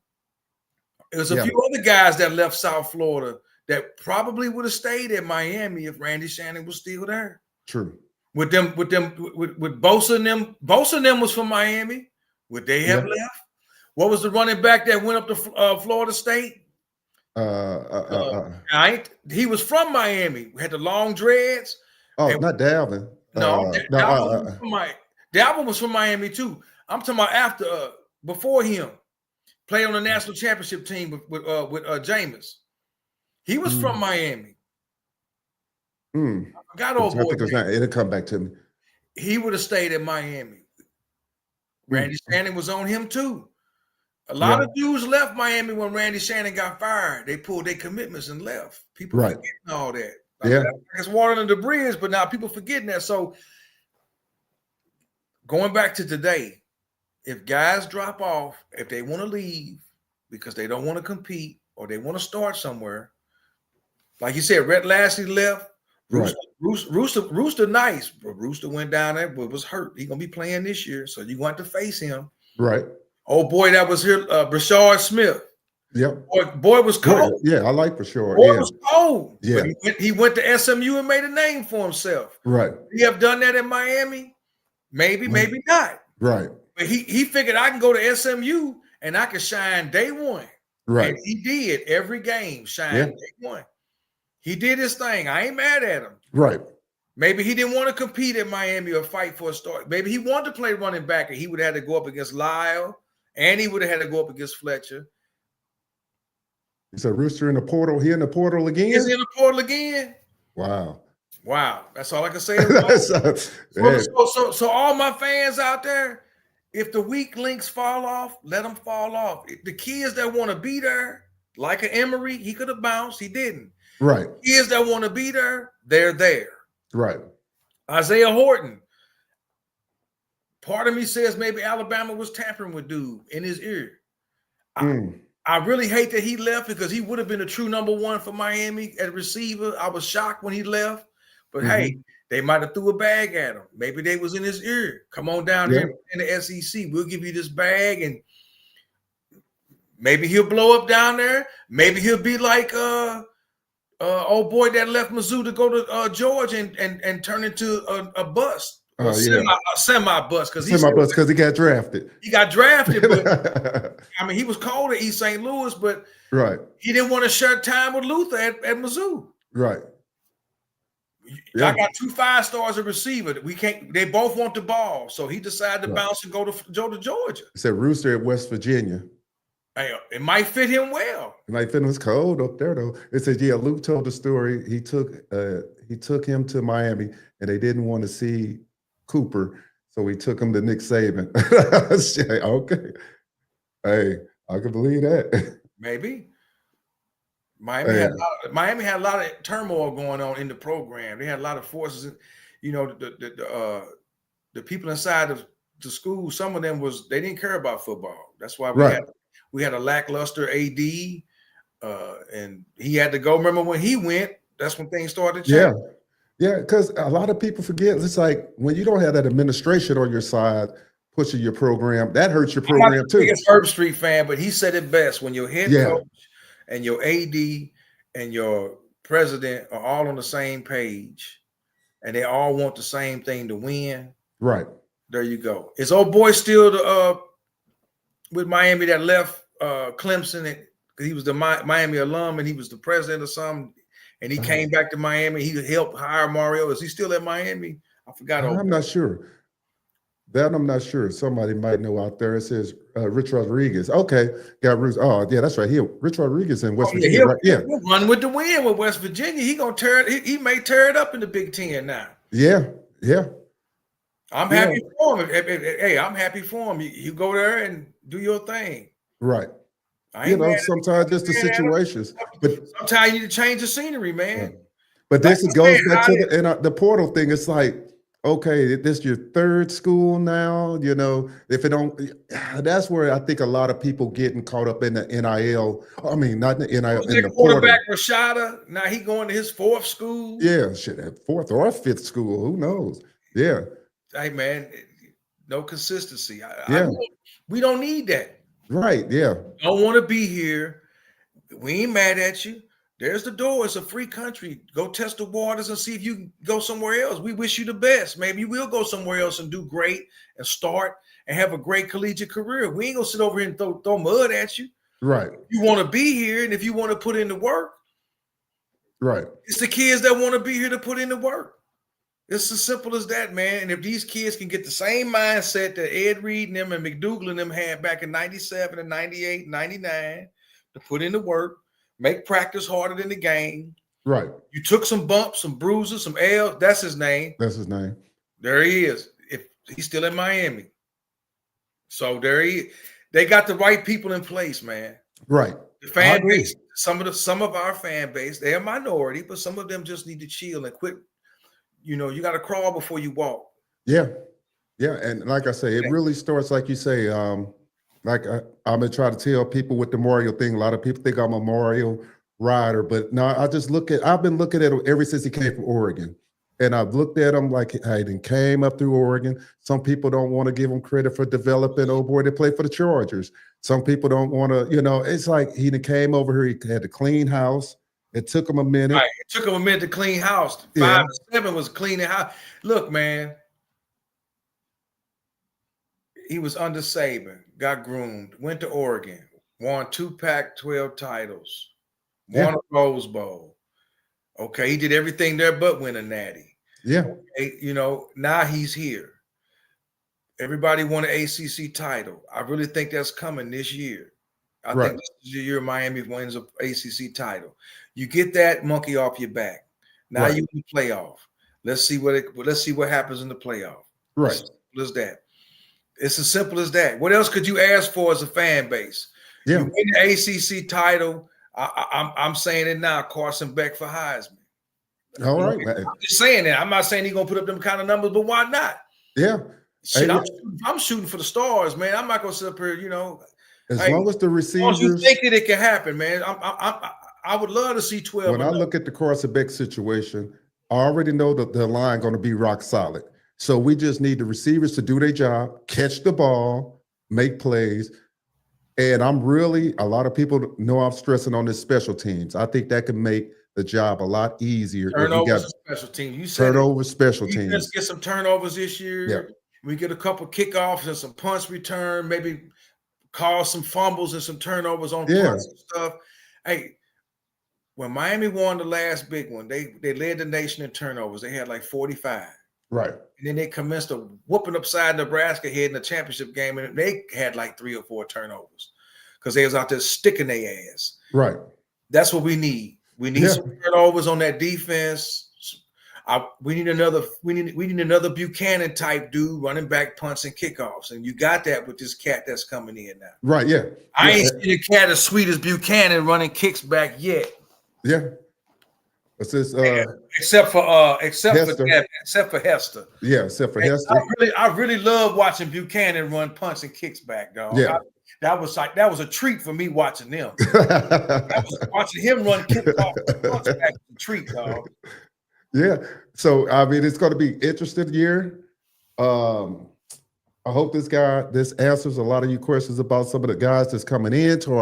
There's a few other guys that left South Florida that probably would have stayed at Miami if Randy Shannon was still there. True. With Bosa and them. Bosa and them was from Miami. Would they have left? What was the running back that went up to Florida State? He was from Miami. Had the long dreads. Oh, not Dalvin. Dalvin was from Miami too. I'm talking about before him. Played on the national championship team with Jameis. He was from Miami. I forgot old boy. It'll come back to me. He would have stayed in Miami. Randy Shannon was on him too. A lot of dudes left Miami when Randy Shannon got fired. They pulled their commitments and left. People forgetting all that. It's water under the bridge, but now people forgetting that. So going back to today, if guys drop off, if they want to leave because they don't want to compete or they want to start somewhere, like you said, Rhett Lashley left. Rooster nice, but Rooster went down there but was hurt. He's gonna be playing this year, so you're going to face him. Right. Oh boy, that was here, Brashard Smith. Yep. Boy was cold. Yeah, I like Brashard. Boy was cold. Yeah. But he went to SMU and made a name for himself. Right. He have done that in Miami? Maybe, maybe not. Right. But he figured I can go to SMU and I can shine day one. Right. And he did every game, shine day one. He did his thing. I ain't mad at him. Right. Maybe he didn't want to compete in Miami or fight for a start. Maybe he wanted to play running back and he would have had to go up against Lyle and he would have had to go up against Fletcher. Is a Rooster in the portal? He in the portal again? He's in the portal again? Wow. That's all I can say. So all my fans out there, if the weak links fall off, let them fall off. The kids that want to be there, like an Emery, he could have bounced. He didn't. Right. Kids that want to be there, they're there. Right. Isaiah Horton. Part of me says maybe Alabama was tampering with dude in his ear. I really hate that he left because he would have been a true number one for Miami at receiver. I was shocked when he left. But hey, they might have threw a bag at him. Maybe they was in his ear. Come on down here in the SEC. We'll give you this bag and maybe he'll blow up down there. Maybe he'll be like old boy that left Mizzou to go to Georgia and turn into a bust. Semi-bust because he got drafted. He got drafted, but I mean he was cold at East St. Louis, but he didn't want to share time with Luther at Mizzou. Right. I got 2 5-stars at receiver. They both want the ball. So he decided to bounce and go to Georgia. It said Rooster at West Virginia. Hey, it might fit him well. It might fit him. It's cold up there though. It says, Luke told the story. He took him to Miami and they didn't want to see Cooper, so we took him to Nick Saban. Okay. Hey, I can believe that. Maybe. Miami had a lot of turmoil going on in the program. They had a lot of forces. The people inside of the school, some of them they didn't care about football. That's why we had a lackluster AD, and he had to go. Remember when he went? That's when things started changing. Yeah, because a lot of people forget. It's like when you don't have that administration on your side pushing your program, that hurts your program too. I'm not the biggest Herb Street fan, but he said it best. When your head coach and your AD and your president are all on the same page and they all want the same thing to win, right. there you go. Is old boy still the with Miami that left Clemson? He was the Miami alum and he was the president or something, and he came back to Miami. He helped hire Mario. Is he still at Miami? I forgot. I'm not sure. That I'm not sure. Somebody might know out there. It says Rich Rodriguez. Okay, got Rich. Oh, yeah, that's right. Rich Rodriguez in West Virginia. Right? Yeah, he'll run with the wind with West Virginia. He gonna tear it. He may tear it up in the Big Ten now. Yeah. I'm happy for him. Hey, I'm happy for him. You go there and do your thing. Right. Sometimes just the situations. But sometimes you need to change the scenery, man. Right. But this goes back to the portal thing. It's like, okay, this is your third school now. If it don't, that's where I think a lot of people getting caught up in the NIL. I mean, not in the NIL. In the quarterback Rashada. Now he going to his fourth school. Yeah, shit, at fourth or fifth school. Who knows? Yeah. Hey man, no consistency. We don't need that. Right. Yeah. Don't want to be here. We ain't mad at you. There's the door. It's a free country. Go test the waters and see if you can go somewhere else. We wish you the best. Maybe you will go somewhere else and do great and start and have a great collegiate career. We ain't gonna sit over here and throw mud at you. Right. You want to be here, and if you want to put in the work, right. It's the kids that want to be here to put in the work. It's as simple as that, man. And if these kids can get the same mindset that Ed Reed and them and McDougal and them had back in 97 and 98, 99, to put in the work, make practice harder than the game. Right. You took some bumps, some bruises, some L's. That's his name. That's his name. There he is. If he's still in Miami. So there he is. They got the right people in place, man. Right. The fan base, some of our fan base, they're a minority, but some of them just need to chill and quit. You got to crawl before you walk. Yeah. Yeah. And like I say, it really starts, like you say, like I'm going to try to tell people with the Mario thing. A lot of people think I'm a Mario rider, but no, I've been looking at him ever since he came from Oregon. And I've looked at him like, hey, he came up through Oregon. Some people don't want to give him credit for developing. Oh boy, they play for the Chargers. Some people don't want to, it's like he came over here. He had to clean house. It took him a minute. Right. It took him a minute to clean house. 5 to 7 was cleaning house. Look, man. He was under Saban, got groomed, went to Oregon, won 2 Pac-12 titles, won a Rose Bowl. Okay, he did everything there but win a natty. Yeah. Okay, now he's here. Everybody won an ACC title. I really think that's coming this year. I think this is the year Miami wins an ACC title. You get that monkey off your back. Now you in the playoff. Let's see what happens in the playoff. Right. As simple as that. It's as simple as that. What else could you ask for as a fan base? Yeah. You win the ACC title. I'm saying it now. Carson Beck for Heisman. All right. I'm just saying that. I'm not saying he's gonna put up them kind of numbers, but why not? Yeah. Shit, I'm shooting for the stars, man. I'm not gonna sit up here, As long as the receivers, you think that it can happen, man. I would love to see 12. When I look at the Carson Beck situation, I already know that the line going to be rock solid. So we just need the receivers to do their job, catch the ball, make plays. And a lot of people know I'm stressing on this special teams. I think that can make the job a lot easier. Turnovers, special teams. You said turnovers, special teams. Let's get some turnovers this year. Yeah. We get a couple kickoffs and some punts return, maybe cause some fumbles and some turnovers on punts and stuff. Hey, when Miami won the last big one, they led the nation in turnovers. They had like 45. Right. And then they commenced a whooping upside Nebraska head in the championship game, and they had like 3 or 4 turnovers because they was out there sticking their ass. Right. That's what we need. We need some turnovers on that defense. We need another Buchanan type dude running back punts and kickoffs, and you got that with this cat that's coming in now. Right. Yeah. I ain't seen a cat as sweet as Buchanan running kicks back yet. Yeah. What's this? Except for Hester. Yeah, except for Hester. I really love watching Buchanan run punts and kicks back, dog. Yeah. That was a treat for me watching them. Watching him run kickoff punts back was a treat, dog. Yeah. So I mean, it's going to be interesting year. I hope this answers a lot of your questions about some of the guys that's coming into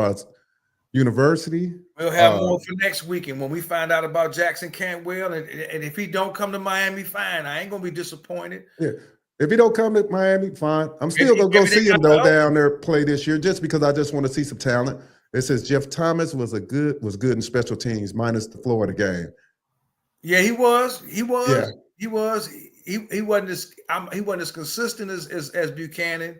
University. We'll have more for next week. And when we find out about Jackson Cantwell, and if he don't come to Miami, fine. I ain't gonna be disappointed. Yeah. If he don't come to Miami, fine. I'm still gonna go see him though down there play this year, just because I just want to see some talent. It says Jeff Thomas was good in special teams, minus the Florida game. Yeah, he was. He was. Yeah. He was. He wasn't as consistent as Buchanan.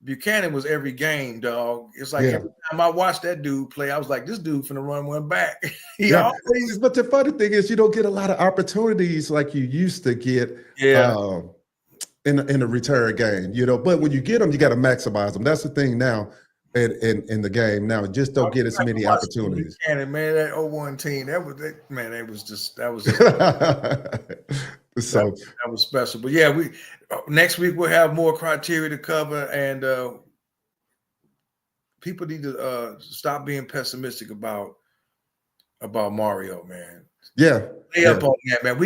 Buchanan was every game, dog. It's like every time I watched that dude play, I was like, this dude finna run one back. But the funny thing is, you don't get a lot of opportunities like you used to get. Yeah. In a return game, but when you get them, you got to maximize them. That's the thing now in the game now. Just don't get as many opportunities. Man, that 0-1 team, that was so that was special. But yeah, next week we'll have more criteria to cover, and people need to stop being pessimistic about Mario, man. Yeah. Stay up on that, man.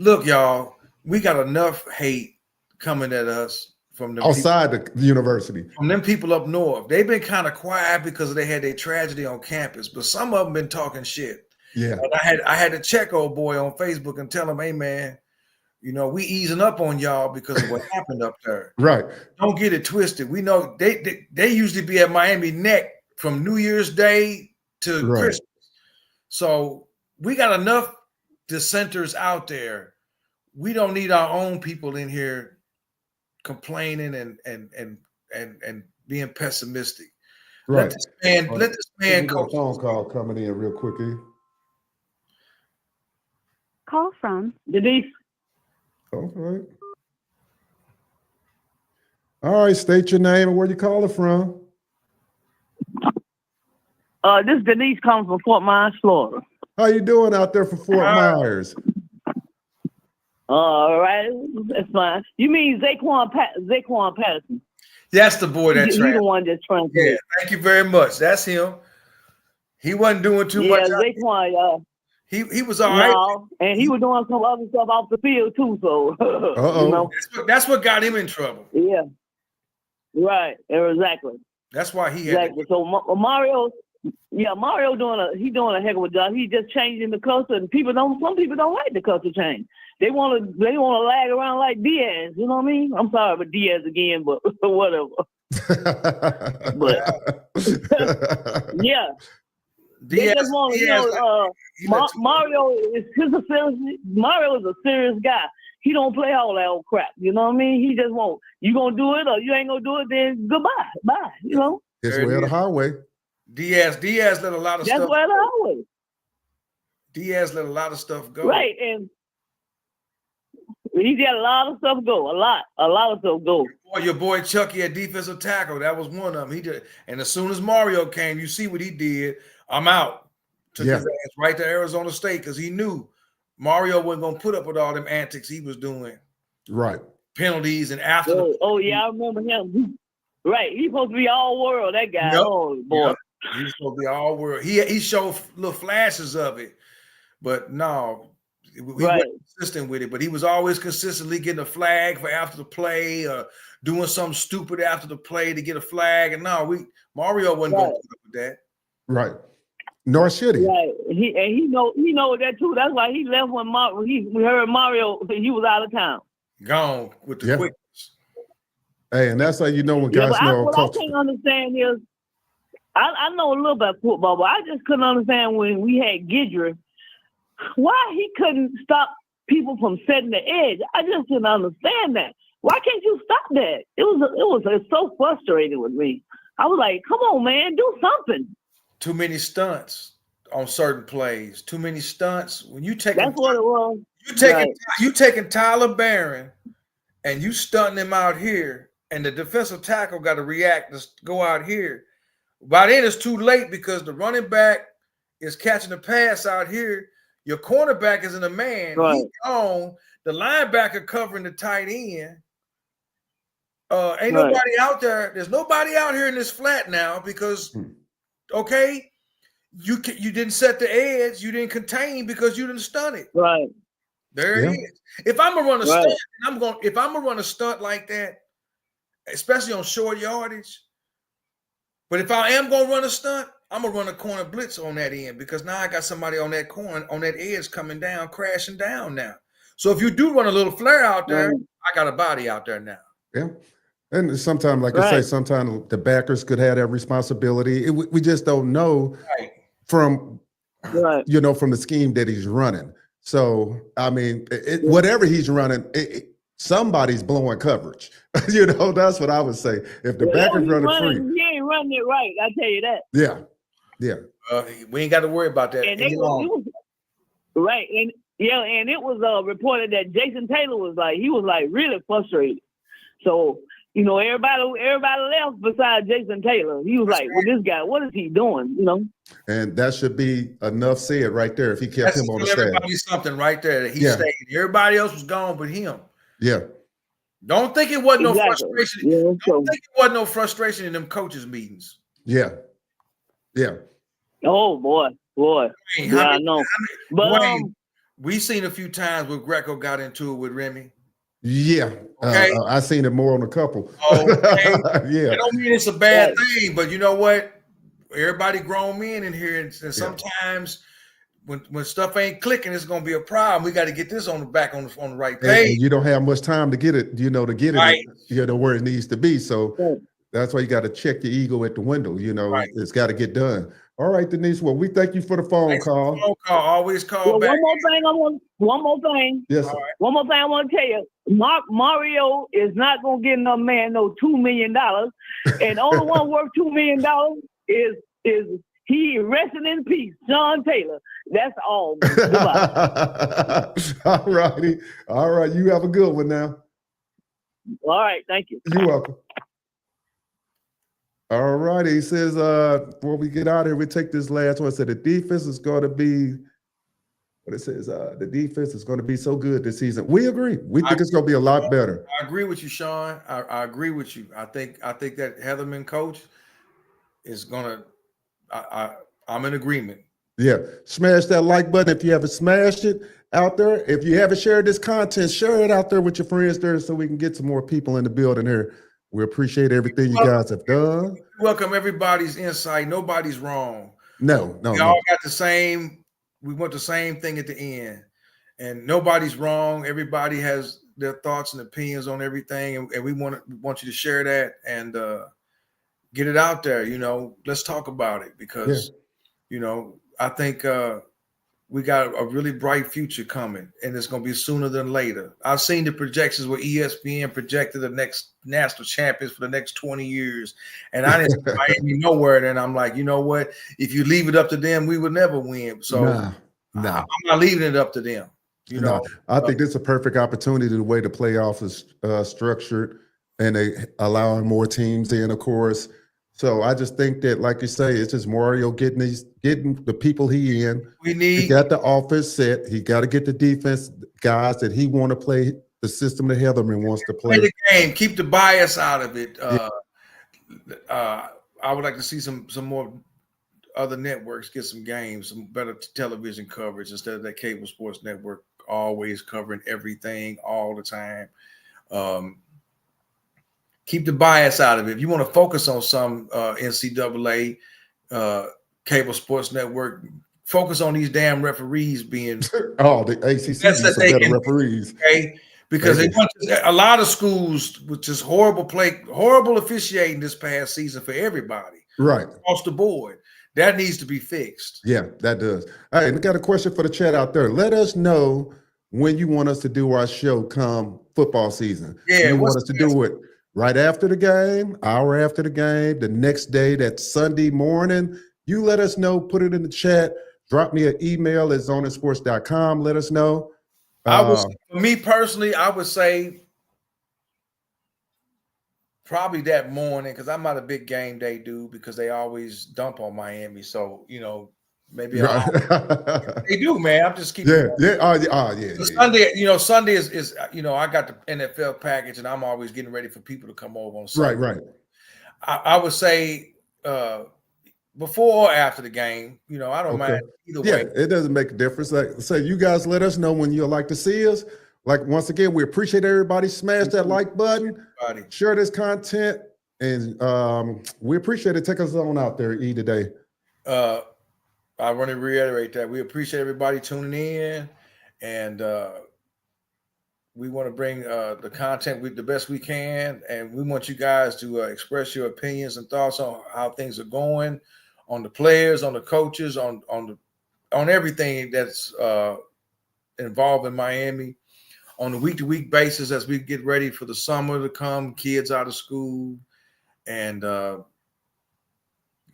Look, y'all, we got enough hate coming at us from the outside the university, from them people up north. They've been kind of quiet because they had their tragedy on campus, but some of them been talking shit. Yeah, and I had to check old boy on Facebook and tell him, hey man, we easing up on y'all because of what happened up there. Right. Don't get it twisted. We know they usually be at Miami Neck from New Year's Day to Christmas. So we got enough dissenters out there. We don't need our own people in here complaining and being pessimistic. Right. Let this man coach. Phone call coming in real quickly. Call from Denise. All right. All right. State your name and where you calling from. This is Denise calling from Fort Myers, Florida. How you doing out there for Fort Myers? All right, that's fine. You mean Zaquan Patterson? That's the boy that's He's the one that's trying to. Yeah, thank you very much. That's him. He wasn't doing too much. Yeah, Zaquan. He was all right. And he was doing some other stuff off the field too. So that's what got him in trouble. Yeah, right. Exactly. That's why he had. Exactly. So Mario doing a heck of a job. He just changing the culture, and some people don't like the culture change. They want to lag around like Diaz. You know what I mean? I'm sorry about Diaz again, but whatever. But yeah, they just want to Mario is a serious guy. He don't play all that old crap. You know what I mean? He just won't. You gonna do it or you ain't gonna do it? Then goodbye, bye. It's way of the highway. Diaz let a lot of stuff. That's where the highway. Diaz let a lot of stuff go. Right, and he got a lot of stuff go. A lot of stuff go. Your boy Chucky at defensive tackle. That was one of them. He did, and as soon as Mario came, you see what he did. I'm out. Took his ass right to Arizona State because he knew Mario wasn't gonna put up with all them antics he was doing. Right. Penalties and after. I remember him. Right, he's supposed to be all world. That guy. Yep. Oh boy. Yep. He was supposed to be all world. He showed little flashes of it, but no. He wasn't consistent with it, but he was always consistently getting a flag for after the play or doing something stupid after the play to get a flag. And Mario wasn't going to put up with that. Right. Nor should he. Right. He know that too. That's why he left when we heard Mario, he was out of town. Gone with the quickness. Hey, and that's how you know when guys know. What I can't understand is, I know a little about football, but I just couldn't understand when we had Gidry, why he couldn't stop people from setting the edge. I just didn't understand that. Why can't you stop that? It was so frustrating with me. I was like, come on, man, do something. Too many stunts on certain plays. Too many stunts. When you take that's what it was. You taking Tyler Barron and you stunting him out here, and the defensive tackle got to react to go out here. By then it's too late because the running back is catching the pass out here. Your cornerback is in a man. Right. He's gone. The linebacker covering the tight end. Ain't nobody out there. There's nobody out here in this flat now because, you didn't set the edge. You didn't contain because you didn't stun it. Right. There it is. If I'm gonna run a stunt, if I'm gonna run a stunt like that, especially on short yardage. But if I am gonna run a stunt, I'm gonna run a corner blitz on that end because now I got somebody on that corner, on that edge coming down, crashing down now. So if you do run a little flare out there, I got a body out there now. Yeah. And sometimes, like I say, sometimes the backers could have that responsibility. We just don't know from, from the scheme that he's running. So, I mean, whatever he's running, somebody's blowing coverage. That's what I would say. If the backer's running free. He ain't running it right, I tell you that. Yeah. Yeah. We ain't got to worry about that. And it was it was reported that Jason Taylor was really frustrated. So, everybody left besides Jason Taylor. He was well, this guy, what is he doing? And that should be enough said right there if he kept him on the staff. Everybody something right there that he stayed. Everybody else was gone but him. Yeah. Don't think it wasn't no frustration. Don't think it wasn't no frustration in them coaches' meetings. Yeah. Yeah. Oh boy. I know. But we seen a few times where Greco got into it with Remy. Yeah. Okay. I seen it more on a couple. Okay. Yeah. I don't mean it's a bad thing, but you know what? Everybody grown men in here, and sometimes when stuff ain't clicking, it's gonna be a problem. We got to get this on the right page. And you don't have much time to get it, where it needs to be. So that's why you got to check your ego at the window. It's got to get done. All right, Denise. Well, we thank you for the phone call. Always call back. One more thing. Yes, sir. One more thing I want to tell you. Mario is not gonna get no man no $2 million, and the only one worth $2 million is he resting in peace, Sean Taylor. That's all. All righty. All right. You have a good one now. All right. Thank you. You're welcome. All right. He says, before we get out of here, we take this last one. It said the defense is going to be, what it says, the defense is going to be so good this season. We agree. We think it's going to be a lot better. I agree with you, Sean. I agree with you. I think that Heatherman coach is going to, I'm in agreement. Yeah. Smash that like button if you haven't smashed it out there. If you haven't shared this content, share it out there with your friends there so we can get some more people in the building here. We appreciate everything you guys have done. Welcome everybody's insight. Nobody's wrong. No. We all got the same. We want the same thing at the end, and nobody's wrong. Everybody has their thoughts and opinions on everything, and we want you to share that and get it out there. Let's talk about it because, I think we got a really bright future coming, and it's going to be sooner than later. I've seen the projections where ESPN projected the next national champions for the next 20 years, and I didn't see Miami nowhere. And I'm like, you know what? If you leave it up to them, we would never win. So I'm not leaving it up to them. I think this is a perfect opportunity the way the playoff is structured, and they allowing more teams in, of course. So I just think that, like you say, it's just Mario getting the people he in. He got the offense set. He got to get the defense guys that he want to play the system that Heatherman wants to play. Play the game. Keep the bias out of it. I would like to see some more other networks get some games, some better television coverage instead of that cable sports network always covering everything all the time. Keep the bias out of it. If you want to focus on some NCAA cable sports network, focus on these damn referees being the ACC needs some better referees. Okay? Because a lot of schools with just horrible officiating this past season for everybody. Right. Across the board. That needs to be fixed. Yeah, that does. All right, we got a question for the chat out there. Let us know when you want us to do our show come football season. Yeah, you want us to do it right after the game, hour after the game, the next day, that Sunday morning. You let us know, put it in the chat, drop me an email at zonensports.com. Let us know. For me personally, I would say probably that morning, because I'm not a big game day dude because they always dump on Miami. So, maybe they do, man. I'm just keeping Sunday, Sunday is I got the NFL package and I'm always getting ready for people to come over on Sunday. Right. I would say before or after the game, I don't mind either way. It doesn't make a difference. Like I say, you guys let us know when you'd like to see us. Like, once again, we appreciate everybody. Smash that like button, share this content, and we appreciate it. Take us on out there, today. I want to reiterate that we appreciate everybody tuning in, and we want to bring the content with the best we can, and we want you guys to express your opinions and thoughts on how things are going, on the players, on the coaches, on everything that's involved in Miami, on a week-to-week basis as we get ready for the summer to come, kids out of school, and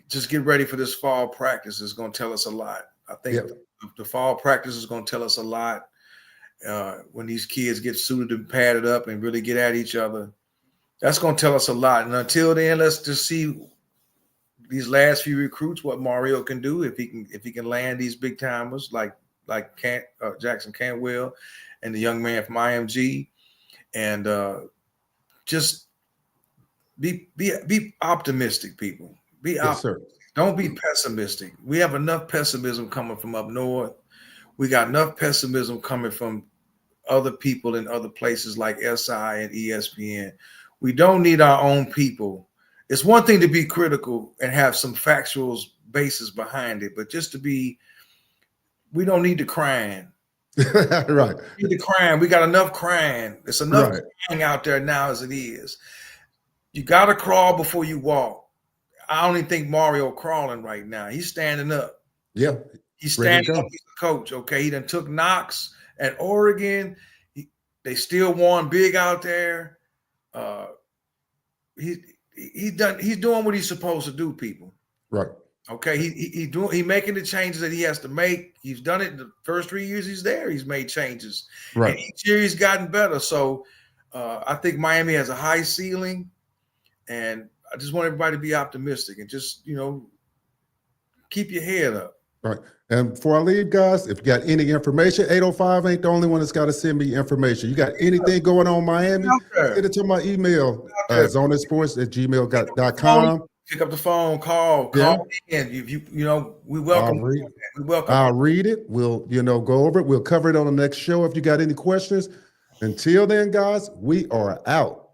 just get ready for this fall practice. It's going to tell us a lot. I think the fall practice is going to tell us a lot when these kids get suited and padded up and really get at each other. That's going to tell us a lot. And until then, let's just see these last few recruits, what Mario can do if he can land these big timers like Jackson Cantwell and the young man from IMG, and just be optimistic, people. Be optimistic. Don't be pessimistic. We have enough pessimism coming from up north. We got enough pessimism coming from other people in other places like SI and ESPN. We don't need our own people. It's one thing to be critical and have some factual basis behind it, but just to be, we don't need to crying. Right. We need to crying. We got enough crying. It's enough crying out there now as it is. You got to crawl before you walk. I don't even think Mario crawling right now. He's standing up. Yeah. He's standing up. He's a coach. Okay. He done took knocks at Oregon. They still won big out there. He's doing what he's supposed to do, people. Right. Okay. He making the changes that he has to make. He's done it the first 3 years he's there. He's made changes. Right. And each year he's gotten better. So I think Miami has a high ceiling, and I just want everybody to be optimistic and just, keep your head up. Right. And before I leave, guys, if you got any information, 805 ain't the only one that's got to send me information. You got anything going on Miami, send it to my email, zonesports@gmail.com. Pick up the phone, call in. We welcome. We welcome. I'll read it. We'll, go over it. We'll cover it on the next show if you got any questions. Until then, guys, we are out.